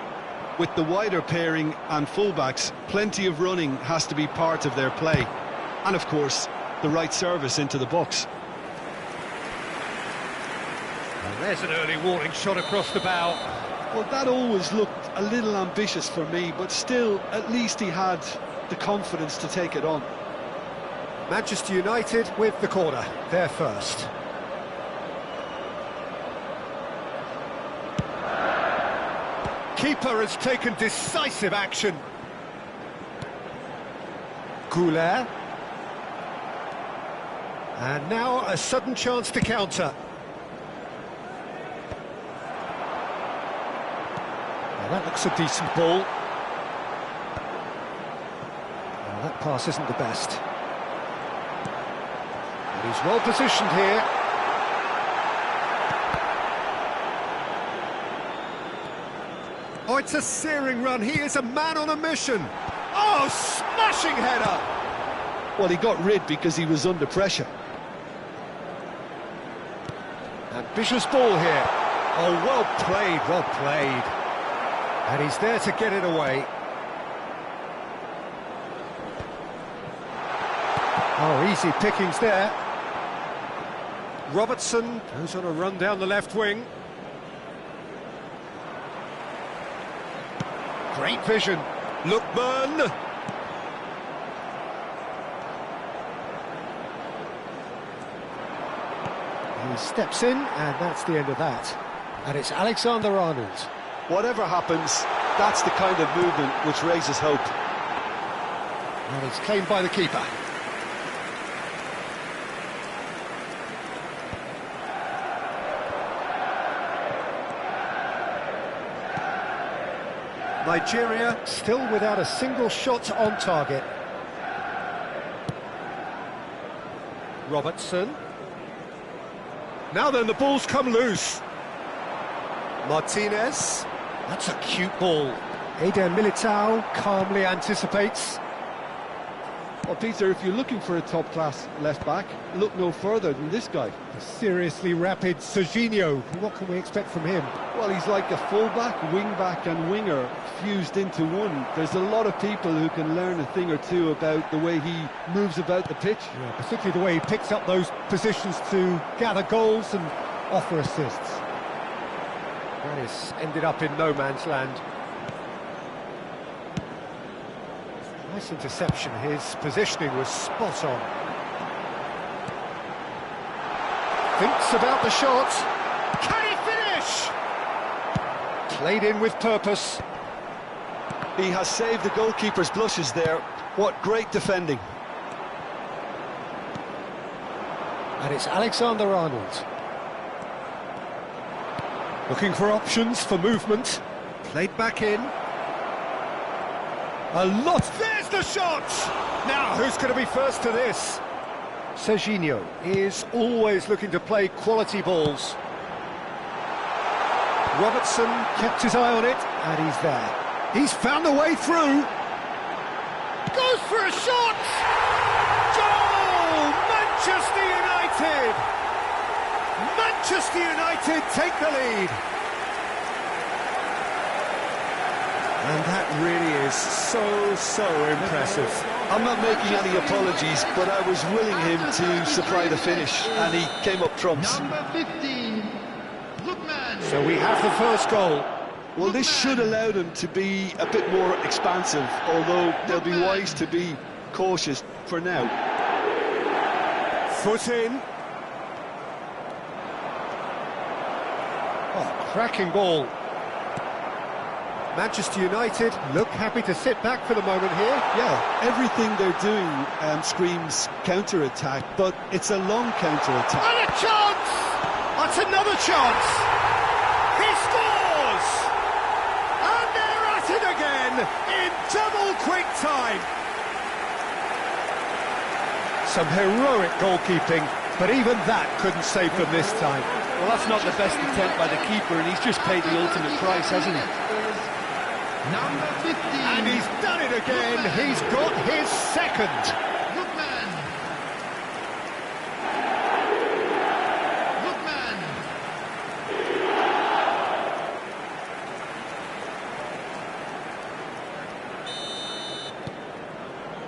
Speaker 3: with the wider pairing and fullbacks, plenty of running has to be part of their play. And of course, the right service into the box.
Speaker 1: And there's an early warning shot across the bow.
Speaker 3: Well, that always looked a little ambitious for me, but still, at least he had the confidence to take it on.
Speaker 1: Manchester United with the corner, they're first. Keeper has taken decisive action. Goulet. And now a sudden chance to counter. Now that looks a decent ball. Well, that pass isn't the best. But he's well positioned here. Oh, it's a searing run. He is a man on a mission. Oh, smashing header!
Speaker 3: Well, he got rid because he was under pressure.
Speaker 1: Ambitious ball here. Oh, well played, well played. And he's there to get it away. Oh, easy pickings there. Robertson goes on a run down the left wing. Great vision. Lookman. He steps in, and that's the end of that. And it's Alexander-Arnold.
Speaker 3: Whatever happens, that's the kind of movement which raises hope.
Speaker 1: And it's claimed by the keeper. Nigeria still without a single shot on target. Robertson. Now then, the ball's come loose. Martinez. That's a cute ball. Eder Militao calmly anticipates.
Speaker 3: Well, Peter, if you're looking for a top-class left-back, look no further than this guy.
Speaker 1: A seriously rapid Serginho. What can we expect from him?
Speaker 3: Well, he's like a full-back, wing-back and winger fused into one. There's a lot of people who can learn a thing or two about the way he moves about the pitch.
Speaker 1: Yeah, particularly the way he picks up those positions to gather goals and offer assists. That has ended up in no man's land. Nice interception. His positioning was spot on. Thinks about the shot. Can he finish? Played in with purpose.
Speaker 3: He has saved the goalkeeper's blushes there. What great defending.
Speaker 1: And it's Alexander-Arnold. Looking for options for movement. Played back in. A lot. There's the shot! Now, who's going to be first to this? Serginho is always looking to play quality balls. Robertson kept his eye on it, and he's there. He's found a way through. Goes for a shot! Goal! Manchester United! Manchester United take the lead. And that really is so impressive.
Speaker 3: I'm not making any apologies, but I was willing him to supply the finish, and he came up trumps.
Speaker 4: Number 15, Lookman.
Speaker 1: So we have the first goal.
Speaker 3: Well, this should allow them to be a bit more expansive, although they'll be wise to be cautious for now.
Speaker 1: foot in. Oh, cracking ball. Manchester United look happy to sit back for the moment here.
Speaker 2: Yeah, everything they're doing screams counter-attack, but it's a long counter-attack.
Speaker 1: And a chance! That's another chance! He scores! And they're at it again in double quick time. Some heroic goalkeeping, but even that couldn't save them this time.
Speaker 7: Well, that's not the best attempt by the keeper, and he's just paid the ultimate price, hasn't he?
Speaker 4: Number 15.
Speaker 1: And he's done it again. He's got his second.
Speaker 4: Lookman. Lookman.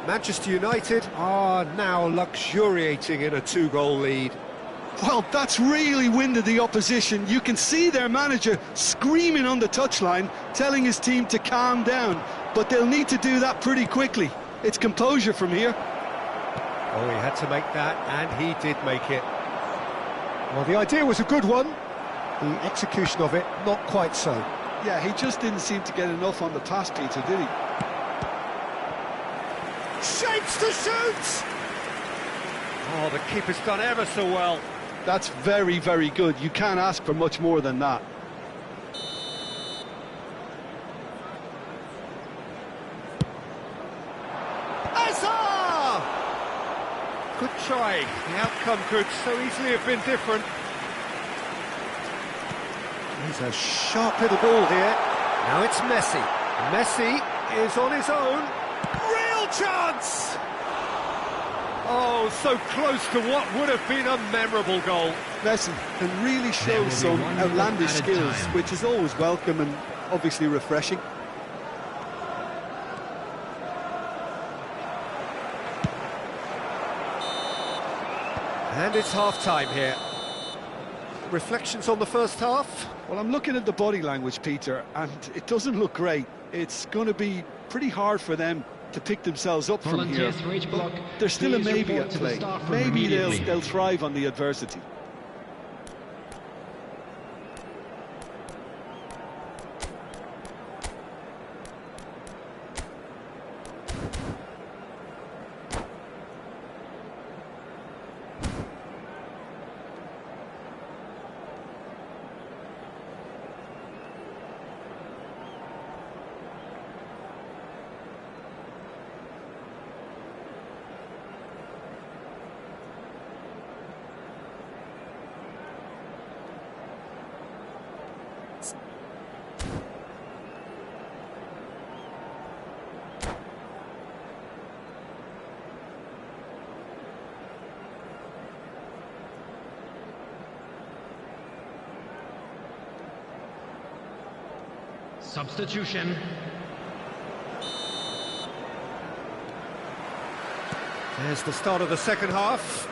Speaker 1: Manchester United are now luxuriating in a two-goal lead.
Speaker 3: Well, that's really winded the opposition. You can see their manager screaming on the touchline, telling his team to calm down. But they'll need to do that pretty quickly. It's composure from here.
Speaker 1: Oh, he had to make that, and he did make it. Well, the idea was a good one. The execution of it, not quite so.
Speaker 3: Yeah, he just didn't seem to get enough on the pass, Peter, did he?
Speaker 1: Shapes to shoot! Oh, the keeper's done ever so well.
Speaker 3: That's very, very good. You can't ask for much more than that.
Speaker 1: Azar! Good try. The outcome could so easily have been different. He's a sharp little ball here. Now it's Messi. Messi is on his own. Real chance! Oh, so close to what would have been a memorable goal.
Speaker 3: Messi can really show some outlandish skills, which is always welcome and obviously refreshing.
Speaker 1: And it's half-time here. Reflections on the first half?
Speaker 3: Well, I'm looking at the body language, Peter, and it doesn't look great. It's going to be pretty hard for them to pick themselves up from here. But there's still a maybe at play. Maybe they'll thrive on the adversity.
Speaker 4: Substitution.
Speaker 1: There's the start of the second half.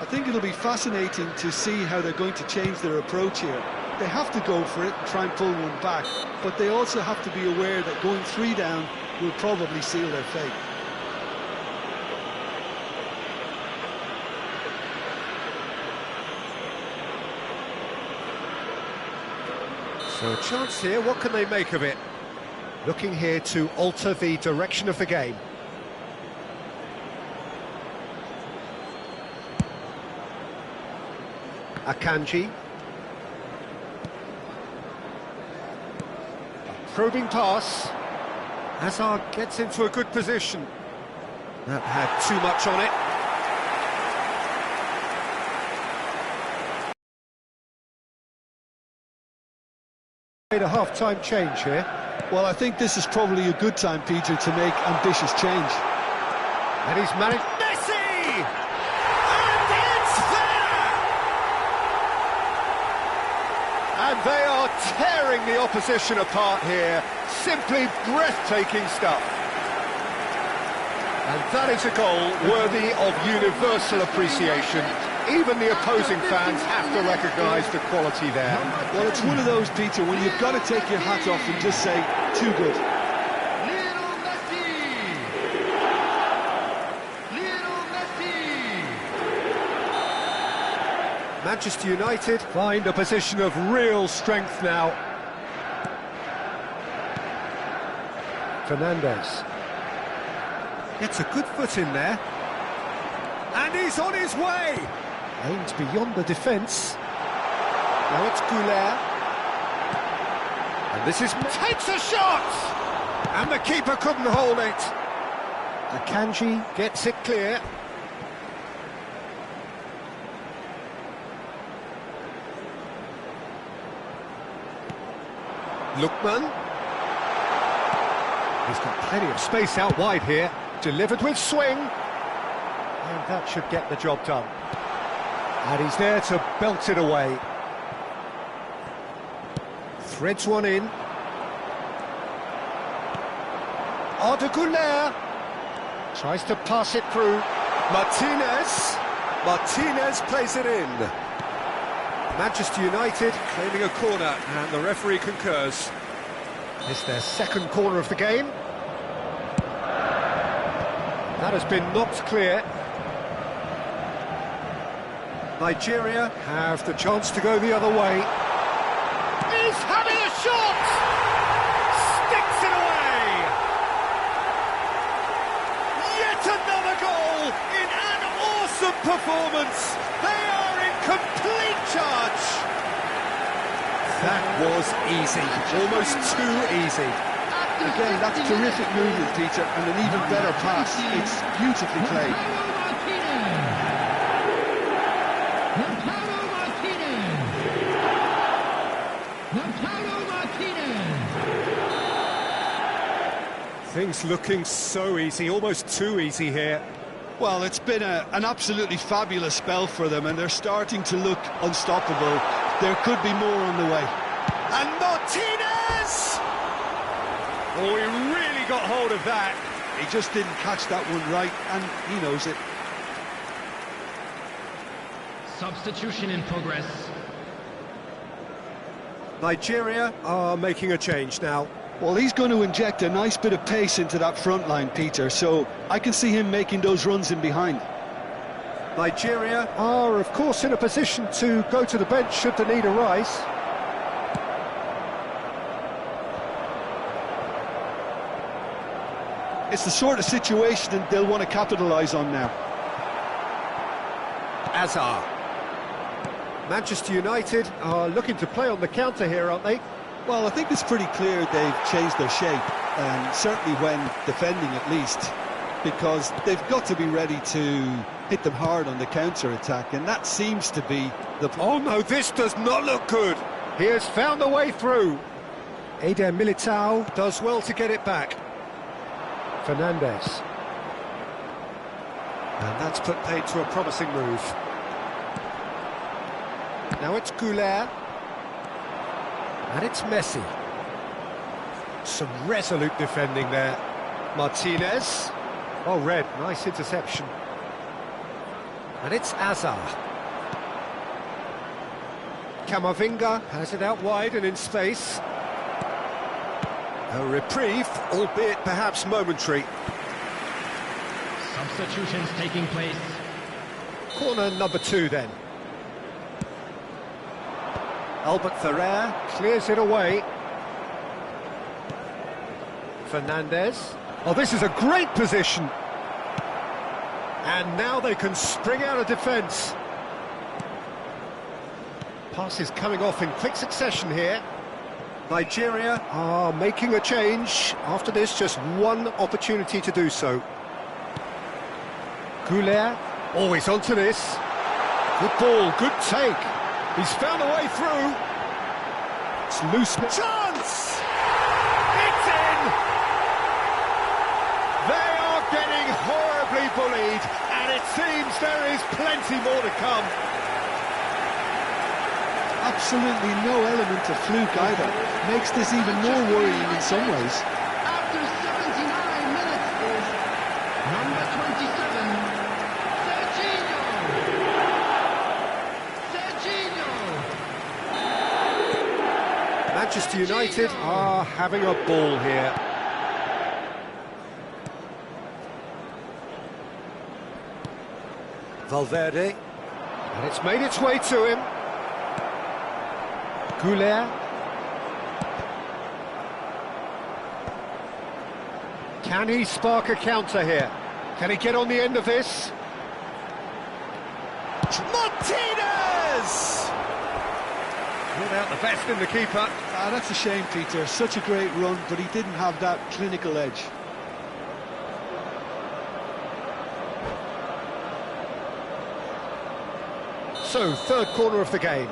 Speaker 3: I think it'll be fascinating to see how they're going to change their approach here. They have to go for it and try and pull one back, but they also have to be aware that going 3 down will probably seal their fate.
Speaker 1: So a chance here, what can they make of it? Looking here to alter the direction of the game. Akanji. Probing pass. Hazard gets into a good position. That had too much on it. Made a half-time change here.
Speaker 3: Well, I think this is probably a good time, Peter, to make ambitious change.
Speaker 1: And he's managed... Messi! And it's there! And they are tearing the opposition apart here. Simply breathtaking stuff. And that is a goal worthy of universal appreciation. Even the opposing fans have to recognise the quality there.
Speaker 3: Well, it's one of those, Peter, when you've got to take your hat off and just say, too good.
Speaker 4: Lionel Messi!
Speaker 1: Manchester United find a position of real strength now. Fernandes gets a good foot in there. And he's on his way! Aims beyond the defence. Now it's Goulet. And this is... takes a shot! And the keeper couldn't hold it. Akanji gets it clear. Lookman. He's got plenty of space out wide here. Delivered with swing. And that should get the job done. And he's there to belt it away. Threads one in. Arda Güler tries to pass it through. Martinez plays it in. Manchester United claiming a corner, and the referee concurs. It's their second corner of the game. That has been knocked clear. Nigeria have the chance to go the other way. He's having a shot! Sticks it away! Yet another goal in an awesome performance! They are in complete charge! That was easy, almost too easy.
Speaker 3: Again, that's terrific movement, Peter, and an even better pass. It's beautifully played.
Speaker 1: Things looking so easy, almost too easy here.
Speaker 3: Well, it's been an absolutely fabulous spell for them, and they're starting to look unstoppable. There could be more on the way.
Speaker 1: And Martinez! Oh, he really got hold of that.
Speaker 3: He just didn't catch that one right, and he knows it.
Speaker 4: Substitution in progress.
Speaker 1: Nigeria are making a change now.
Speaker 3: Well, he's going to inject a nice bit of pace into that front line, Peter, so I can see him making those runs in behind.
Speaker 1: Nigeria are, of course, in a position to go to the bench should the need arise.
Speaker 3: It's the sort of situation that they'll want to capitalise on now.
Speaker 1: Azar. Manchester United are looking to play on the counter here, aren't they?
Speaker 3: Well, I think it's pretty clear they've changed their shape, certainly when defending at least, because they've got to be ready to hit them hard on the counter-attack, and that seems to be the...
Speaker 1: Oh no, this does not look good. He has found a way through. Eder Militao does well to get it back. Fernandes. And that's put paid to a promising move. Now it's Goulet. And it's Messi. Some resolute defending there. Martinez. Oh, red. Nice interception. And it's Azar. Camavinga has it out wide and in space. A reprieve, albeit perhaps momentary.
Speaker 4: Substitutions taking place.
Speaker 1: Corner number 2 then. Albert Ferrer clears it away. Fernandes. Oh, this is a great position. And now they can spring out of defence. Passes coming off in quick succession here. Nigeria are making a change. After this, just one opportunity to do so. Goulet, always onto this. Good ball, good take. He's found a way through. It's loose. Chance! It's in! They are getting horribly bullied, and it seems there is plenty more to come.
Speaker 3: Absolutely no element of fluke either. Makes this even more worrying in some ways.
Speaker 4: After 79 minutes is number 27, Serginho.
Speaker 1: Manchester United are having a ball here. Valverde. And it's made its way to him. Goulet. Can he spark a counter here? Can he get on the end of this? Martinez! Brought out the best in the keeper.
Speaker 2: That's a shame, Peter. Such a great run, but he didn't have that clinical edge.
Speaker 1: So, third corner of the game.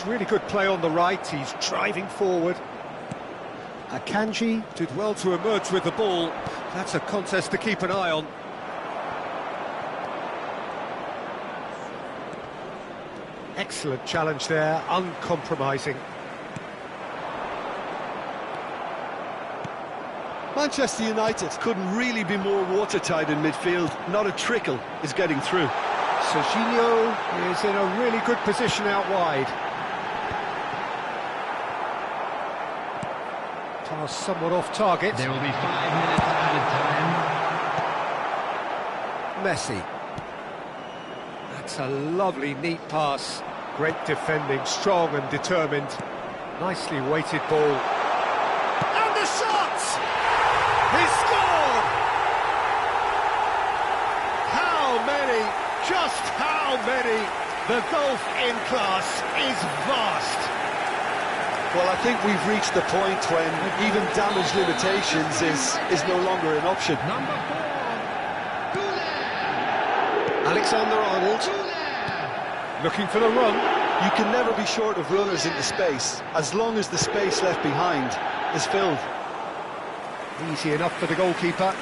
Speaker 1: Really good play on the right, he's driving forward. Akanji did well to emerge with the ball. That's a contest to keep an eye on. Excellent challenge there, uncompromising.
Speaker 3: Manchester United couldn't really be more watertight in midfield. Not a trickle is getting through.
Speaker 1: Serginho is in a really good position out wide. Pass somewhat off target.
Speaker 4: There will be 5 minutes added time.
Speaker 1: Messi. That's a lovely, neat pass. Great defending, strong and determined. Nicely weighted ball. And the shot! He scored! How many? Just how many? The gulf in class is vast.
Speaker 2: Well, I think we've reached the point when even damage limitations is no longer an option.
Speaker 4: Number 4, Goulet.
Speaker 1: Alexander-Arnold looking for the run.
Speaker 2: You can never be short of runners into space, as long as the space left behind is filled.
Speaker 1: Easy enough for the goalkeeper.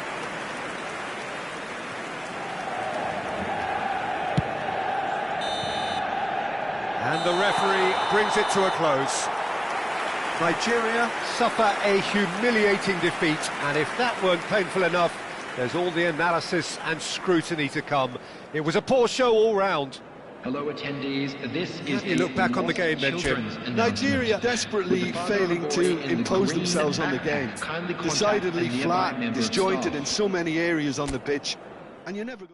Speaker 1: And the referee brings it to a close. Nigeria suffer a humiliating defeat, and if that weren't painful enough, there's all the analysis and scrutiny to come. It was a poor show all round.
Speaker 4: Hello attendees, this is
Speaker 1: You look back on the game then, Jim.
Speaker 3: Nigeria desperately failing to impose themselves on the game. Decidedly flat, disjointed in so many areas on the pitch, and you never...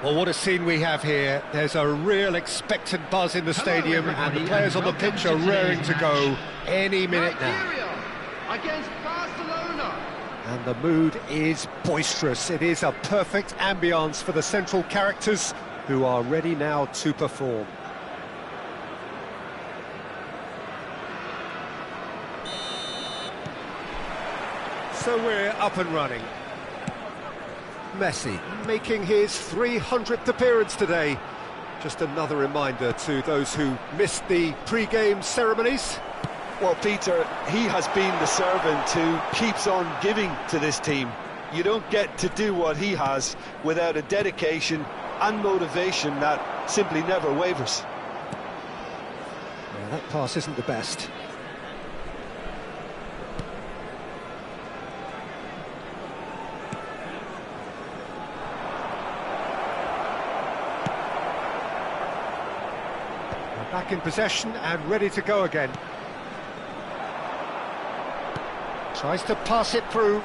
Speaker 1: Well, what a scene we have here. There's a real expectant buzz in the stadium, and the players on the pitch are raring to go any minute now.
Speaker 4: Against Barcelona.
Speaker 1: And the mood is boisterous. It is a perfect ambience for the central characters who are ready now to perform. So we're up and running. Messi making his 300th appearance today. Just another reminder to those who missed the pre-game ceremonies.
Speaker 2: Well, Peter, he has been the servant who keeps on giving to this team. You don't get to do what he has without a dedication and motivation that simply never wavers.
Speaker 1: Well, that pass isn't the best. Back in possession and ready to go again. Tries to pass it through.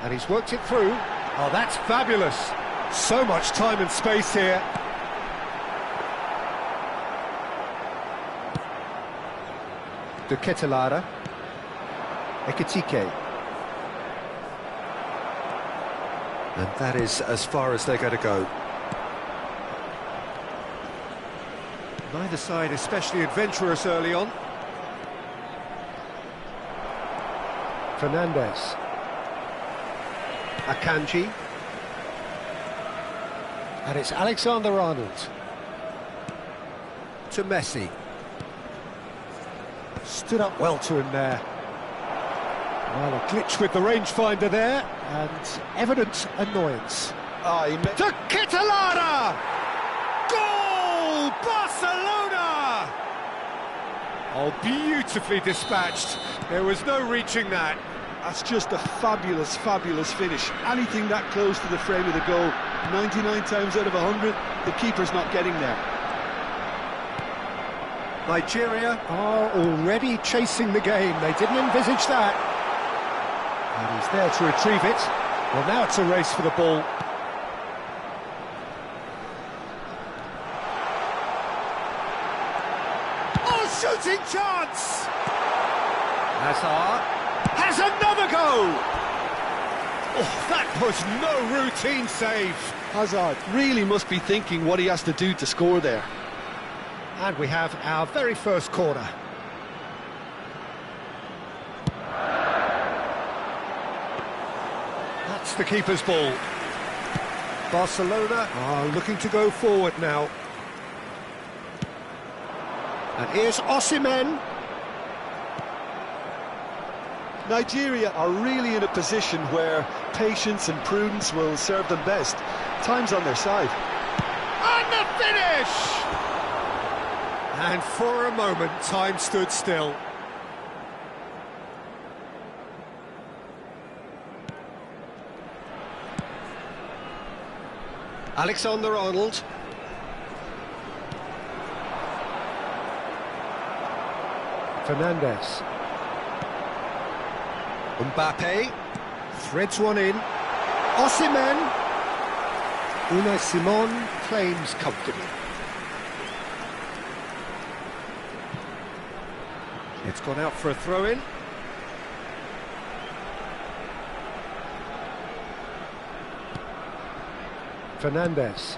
Speaker 1: And he's worked it through. Oh, that's fabulous. So much time and space here. De Ketelara. Ekitike. And that is as far as they're going to go. Neither side especially adventurous early on. Fernandez. Akanji. And it's Alexander-Arnold. To Messi. Stood up well to him there. Well, a glitch with the rangefinder there, and evident annoyance. To Ketelara! Goal! Barcelona! Oh, beautifully dispatched. There was no reaching that.
Speaker 2: That's just a fabulous, fabulous finish. Anything that close to the frame of the goal, 99 times out of 100, the keeper's not getting there.
Speaker 1: Nigeria are already chasing the game. They didn't envisage that. And he's there to retrieve it. Well, now it's a race for the ball. Oh, shooting chance! Hazard has another go! Oh, that was no routine save.
Speaker 2: Hazard really must be thinking what he has to do to score there.
Speaker 1: And we have our very first corner. That's the keeper's ball. Barcelona are looking to go forward now. And here's Osimhen.
Speaker 2: Nigeria are really in a position where patience and prudence will serve them best. Time's on their side.
Speaker 1: And the finish! And for a moment, time stood still. Alexander-Arnold. Fernandez. Mbappe threads one in. Osimhen. Unai Simon claims comfortably. It's gone out for a throw-in. Fernandez.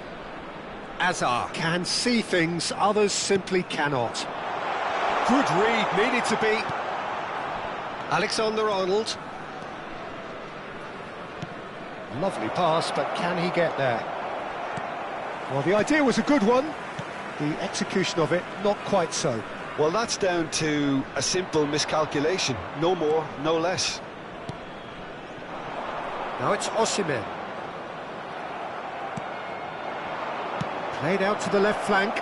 Speaker 1: Hazard can see things others simply cannot. Good read, needed to be. Alexander-Arnold. Lovely pass, but can he get there? Well, the idea was a good one. The execution of it, not quite so.
Speaker 2: Well, that's down to a simple miscalculation. No more, no less.
Speaker 1: Now it's Osimhen. Played out to the left flank.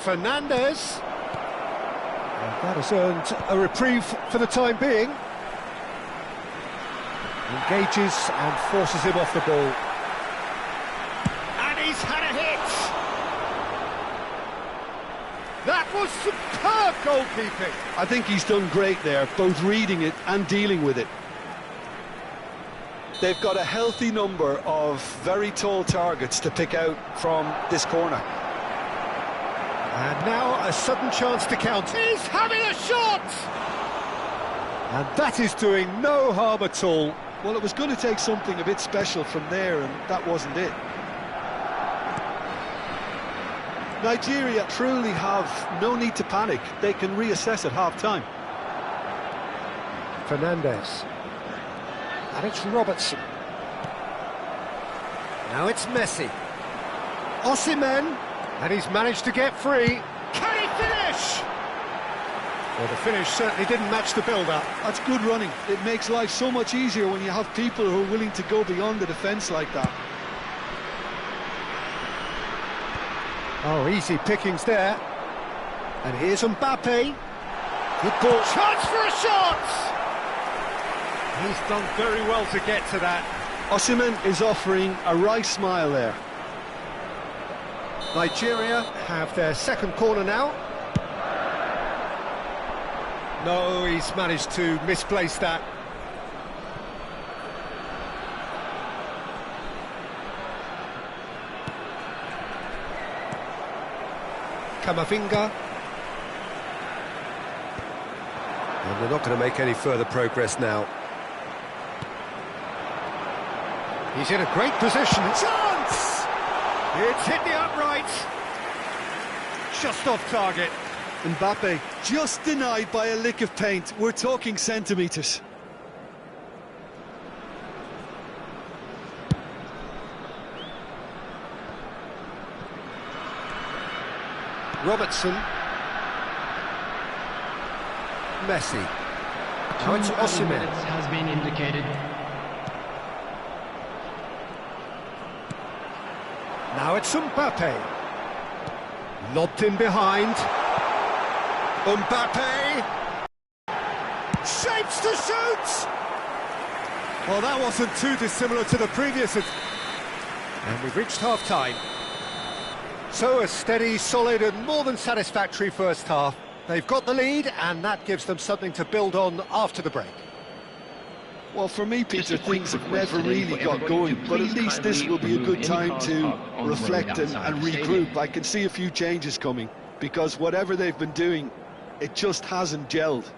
Speaker 1: Fernandez. And that has earned a reprieve for the time being. Engages and forces him off the ball. And he's had a hit! That was superb goalkeeping!
Speaker 2: I think he's done great there, both reading it and dealing with it. They've got a healthy number of very tall targets to pick out from this corner.
Speaker 1: And now a sudden chance to counter. He's having a shot! And that is doing no harm at all.
Speaker 3: Well, it was going to take something a bit special from there, and that wasn't it.
Speaker 2: Nigeria truly have no need to panic. They can reassess at half-time.
Speaker 1: Fernandez. And it's Robertson. Now it's Messi. Osimhen. And he's managed to get free. Can he finish? Well, the finish certainly didn't match the build-up.
Speaker 3: That's good running. It makes life so much easier when you have people who are willing to go beyond the defence like that.
Speaker 1: Oh, easy pickings there. And here's Mbappe. Good ball. Chance for a shot! He's done very well to get to that.
Speaker 3: Osimhen is offering a wry smile there.
Speaker 1: Nigeria have their second corner now. No, he's managed to misplace that. Kamavinga. And they're not going to make any further progress now. He's in a great position. Chance! It's hit the upright. Just off target.
Speaker 3: Mbappe just denied by a lick of paint. We're talking centimetres.
Speaker 1: Robertson. Messi. Now it's Osimhen.
Speaker 4: Has been indicated.
Speaker 1: Now it's Mbappe. Lobbed in behind. Mbappe. Shapes to shoot! Well, that wasn't too dissimilar to the previous. And we've reached half-time. So a steady, solid and more than satisfactory first half. They've got the lead and that gives them something to build on after the break.
Speaker 3: Well, for me, Peter, things have never really got going, but at least this will be a good time to reflect and regroup. I can see a few changes coming, because whatever they've been doing, it just hasn't gelled.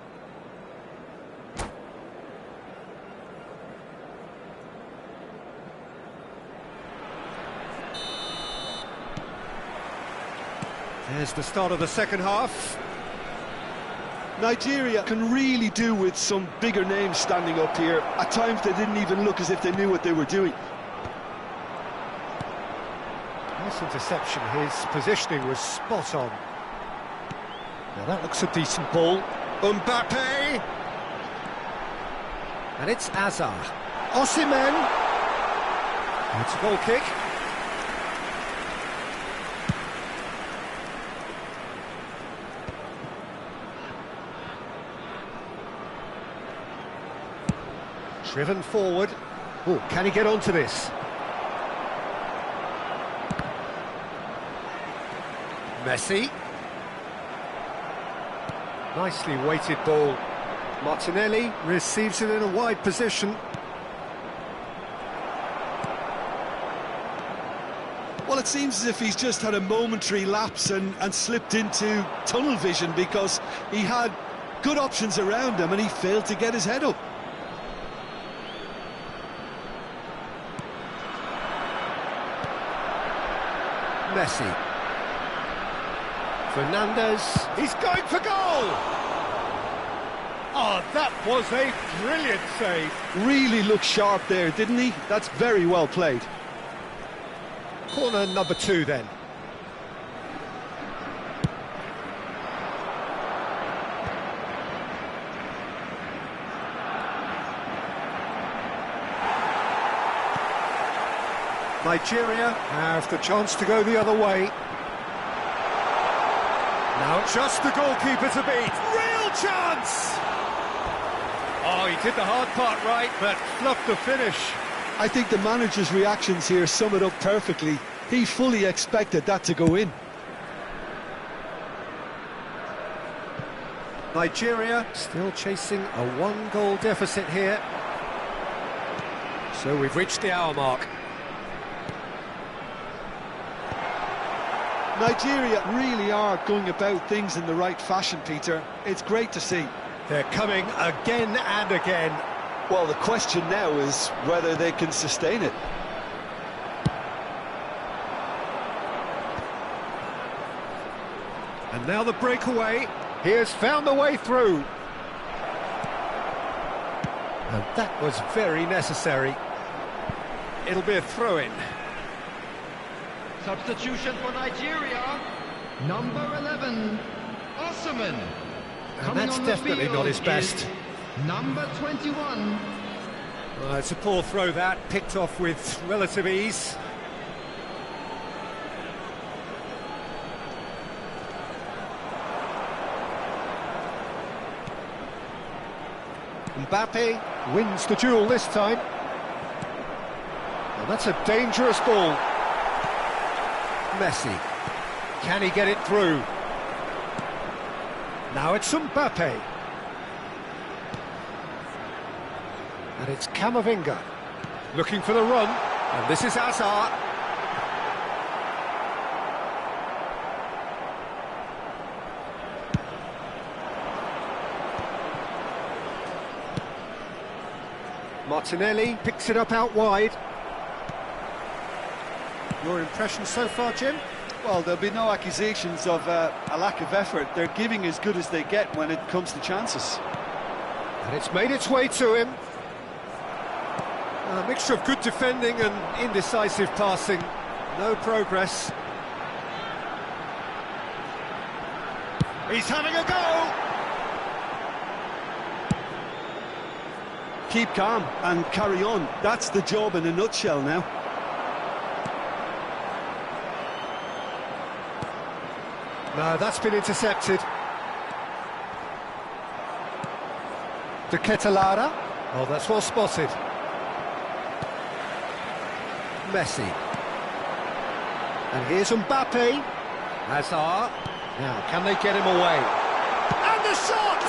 Speaker 1: There's the start of the second half.
Speaker 3: Nigeria can really do with some bigger names standing up here. At times they didn't even look as if they knew what they were doing.
Speaker 1: Nice interception, his positioning was spot on. Now that looks a decent ball. Mbappe! And it's Azar. Osimhen! It's a goal kick. Driven forward. Oh, can he get onto this? Messi. Nicely weighted ball. Martinelli receives it in a wide position.
Speaker 3: Well, it seems as if he's just had a momentary lapse and slipped into tunnel vision, because he had good options around him and he failed to get his head up.
Speaker 1: Messi. Fernandez. He's going for goal! Oh, that was a brilliant save.
Speaker 3: Really looked sharp there, didn't he? That's very well played.
Speaker 1: Corner number 2 then. Nigeria have the chance to go the other way. Now just the goalkeeper to beat. Real chance! Oh, he did the hard part right, but fluffed the finish.
Speaker 3: I think the manager's reactions here sum it up perfectly. He fully expected that to go in.
Speaker 1: Nigeria still chasing a 1-goal deficit here. So we've reached the hour mark.
Speaker 3: Nigeria really are going about things in the right fashion, Peter. It's great to see.
Speaker 1: They're coming again and again.
Speaker 2: Well, the question now is whether they can sustain it.
Speaker 1: And now the breakaway. He has found the way through. And that was very necessary. It'll be a throw-in.
Speaker 4: Substitution for Nigeria. Number 11, Osman.
Speaker 1: And that's definitely not his best.
Speaker 4: Number 21.
Speaker 1: It's a poor throw that, picked off with relative ease. Mbappe wins the duel this time. And that's a dangerous ball. Messi. Can he get it through? Now it's Mbappe. And it's Camavinga. Looking for the run. And this is Hazard. Martinelli picks it up out wide. Your impression so far, Jim?
Speaker 3: Well, there'll be no accusations of a lack of effort. They're giving as good as they get when it comes to chances.
Speaker 1: And it's made its way to him. A mixture of good defending and indecisive passing. No progress. He's having a go!
Speaker 3: Keep calm and carry on. That's the job in a nutshell now.
Speaker 1: No, that's been intercepted. De Ketelara. Oh, that's well spotted. Messi. And here's Mbappe. Hazard. Now, can they get him away? And the shot!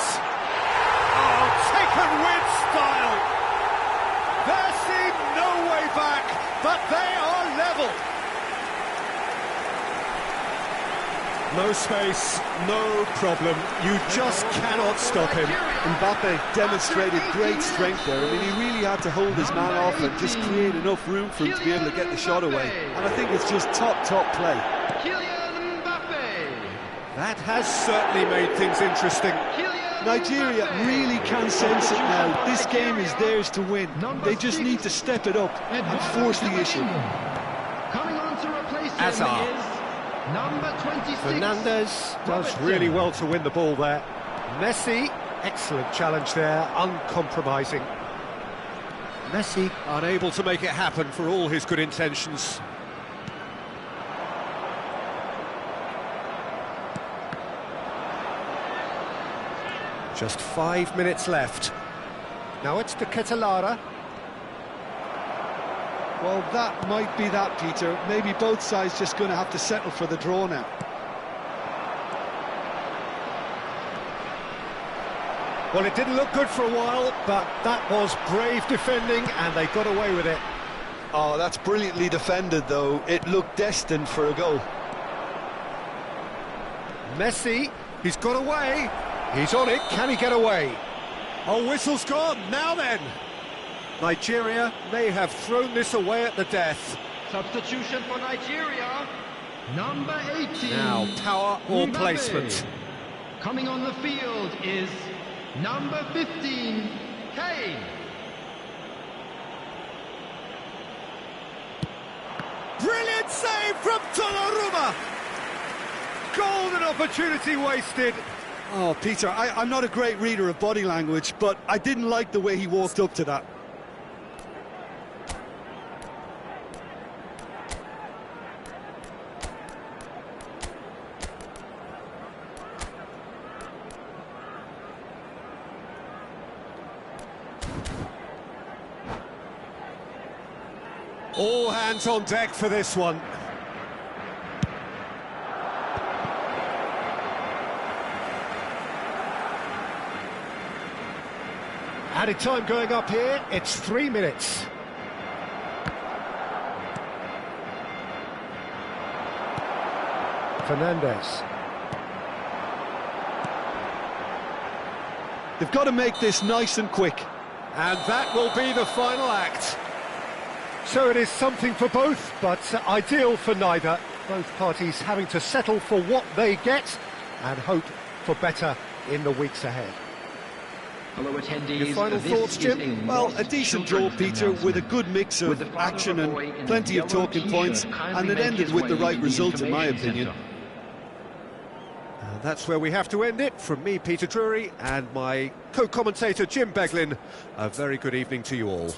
Speaker 1: Oh, taken with style. There seemed no way back, but they are level. No space, no problem. You just cannot stop him.
Speaker 3: Mbappe demonstrated great strength there. I mean, he really had to hold his man off and just create enough room for him to be able to get the shot away. And I think it's just top play.
Speaker 1: That has certainly made things interesting.
Speaker 3: Nigeria really can sense it now. This game is theirs to win. They just need to step it up and force the issue.
Speaker 4: Coming on to replace him
Speaker 1: Hazard.
Speaker 4: is number 26.
Speaker 1: Fernandez does really well to win the ball there. Messi, excellent challenge there, uncompromising. Messi unable to make it happen for all his good intentions. Just 5 minutes left. Now it's De Ketelara.
Speaker 3: Well, that might be that, Peter. Maybe both sides just going to have to settle for the draw now.
Speaker 1: Well, it didn't look good for a while, but that was brave defending, and they got away with it.
Speaker 2: Oh, that's brilliantly defended, though. It looked destined for a goal.
Speaker 1: Messi, he's got away. He's on it, can he get away? Oh, whistle's gone, now then. Nigeria may have thrown this away at the death.
Speaker 4: Substitution for Nigeria, number 18.
Speaker 1: Now, power or
Speaker 4: Mbappe.
Speaker 1: placement.
Speaker 4: Coming on the field is number 15, Kane.
Speaker 1: Brilliant save from Donnarumma. Golden opportunity wasted.
Speaker 3: Oh, Peter, I'm not a great reader of body language, but I didn't like the way he walked up to that.
Speaker 1: All hands on deck for this one. Added time going up here, it's 3 minutes. Fernandez.
Speaker 3: They've got to make this nice and quick.
Speaker 1: And that will be the final act. So it is something for both, but ideal for neither. Both parties having to settle for what they get and hope for better in the weeks ahead.
Speaker 4: Hello, attendees.
Speaker 3: Your final thoughts, Jim? Well, a decent draw, Peter, with a good mix of action and plenty of talking points, and it ended with the right result, in my opinion.
Speaker 1: And that's where we have to end it. From me, Peter Drury, and my co-commentator, Jim Beglin. A very good evening to you all.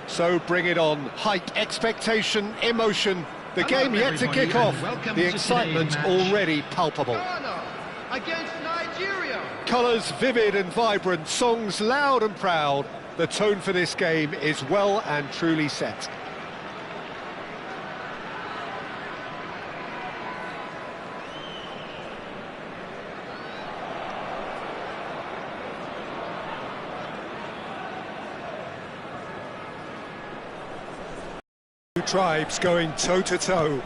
Speaker 1: So bring it on. Hype, expectation, emotion. The game yet to kick off. The excitement already palpable.
Speaker 4: Ghana against Nigeria.
Speaker 1: Colours vivid and vibrant, songs loud and proud. The tone for this game is well and truly set. Two tribes going toe-to-toe.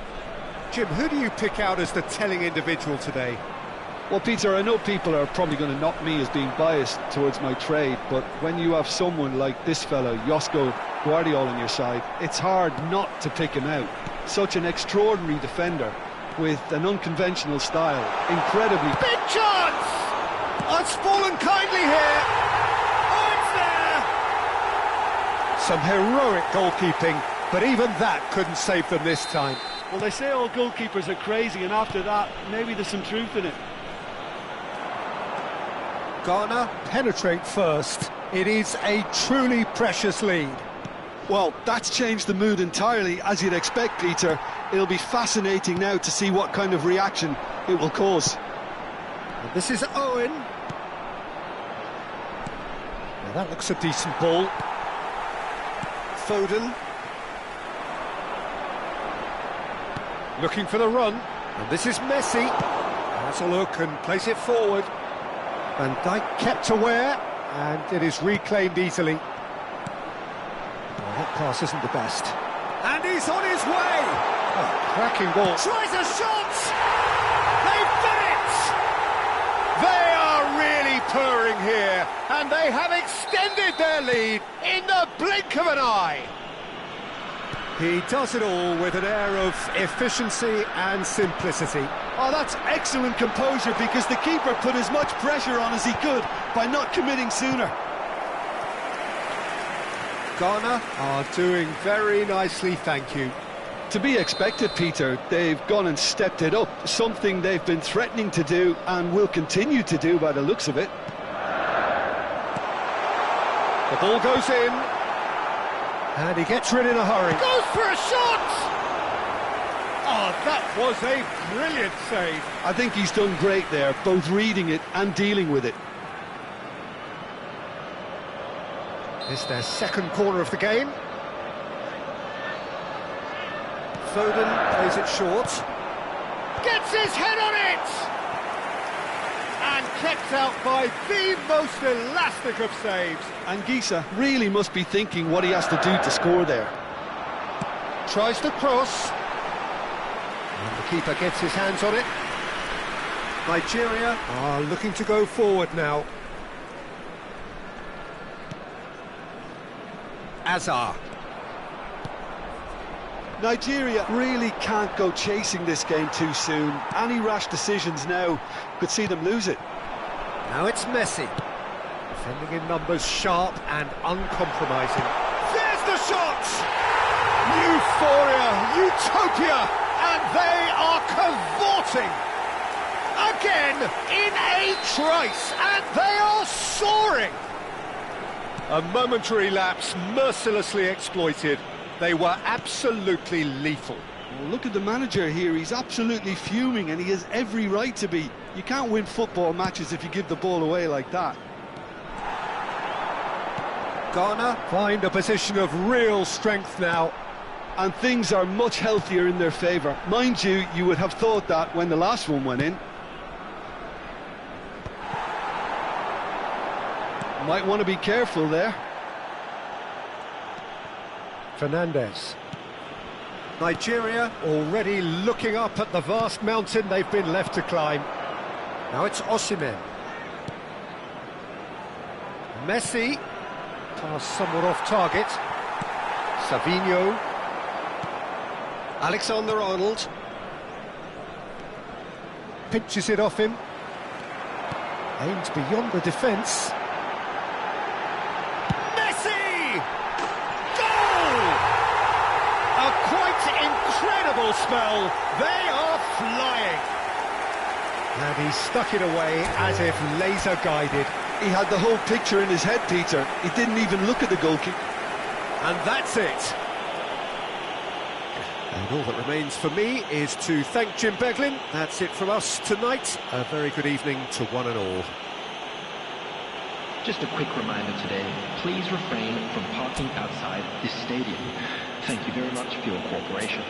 Speaker 1: Jim, who do you pick out as the telling individual today?
Speaker 3: Well, Peter, I know people are probably going to knock me as being biased towards my trade, but when you have someone like this fella, Josko Guardiola, on your side, it's hard not to pick him out. Such an extraordinary defender with an unconventional style, incredibly...
Speaker 1: Big chance! It's fallen kindly here. Oh, it's there! Some heroic goalkeeping, but even that couldn't save them this time.
Speaker 7: Well, they say all goalkeepers are crazy, and after that, maybe there's some truth in it.
Speaker 1: Ghana penetrate first. It is a truly precious lead.
Speaker 3: Well, that's changed the mood entirely, as you'd expect, Peter. It'll be fascinating now to see what kind of reaction it will cause.
Speaker 1: And this is Owen. Now that looks a decent ball. Foden. Looking for the run. And this is Messi. Has a look and plays it forward. Van Dijk kept aware, and it is reclaimed easily. Well, that pass isn't the best. And he's on his way! Oh, cracking ball. Tries a shot! They've done it! They are really purring here, and they have extended their lead in the blink of an eye. He does it all with an air of efficiency and simplicity.
Speaker 3: Oh, that's excellent composure, because the keeper put as much pressure on as he could by not committing sooner.
Speaker 1: Ghana are doing very nicely, thank you.
Speaker 3: To be expected, Peter. They've gone and stepped it up, something they've been threatening to do and will continue to do by the looks of it.
Speaker 1: The ball goes in, and he gets rid in a hurry. Goes for a shot! Oh, that was a brilliant save.
Speaker 3: I think he's done great there, both reading it and dealing with it.
Speaker 1: It's their second corner of the game. Foden plays it short. Gets his head on it! And kept out by the most elastic of saves.
Speaker 3: And Gisa really must be thinking what he has to do to score there.
Speaker 1: Tries the cross. And the keeper gets his hands on it. Nigeria are looking to go forward now. Azar.
Speaker 3: Nigeria really can't go chasing this game too soon. Any rash decisions now could see them lose it.
Speaker 1: Now it's Messi. Defending in numbers, sharp and uncompromising. There's the shot! Euphoria, utopia, and they are cavorting. Again, in a trice, and they are soaring. A momentary lapse, mercilessly exploited. They were absolutely lethal.
Speaker 3: Well, look at the manager here. He's absolutely fuming, and he has every right to be. You can't win football matches if you give the ball away like that.
Speaker 1: Ghana find a position of real strength now.
Speaker 3: And things are much healthier in their favour. Mind you, you would have thought that when the last one went in. Might want to be careful there.
Speaker 1: Fernandez. Nigeria already looking up at the vast mountain they've been left to climb. Now it's Osimhen. Messi. Pass somewhat off target. Savinho. Alexander-Arnold. Pinches it off him. Aims beyond the defence. Messi! Goal! A quite incredible spell. They are flying. And he stuck it away as if laser guided.
Speaker 3: He had the whole picture in his head, Peter. He didn't even look at the goalkeeper.
Speaker 1: And that's it. And all that remains for me is to thank Jim Beglin. That's it from us tonight. A very good evening to one and all.
Speaker 8: Just a quick reminder today, please refrain from parking outside this stadium. Thank you very much for your cooperation.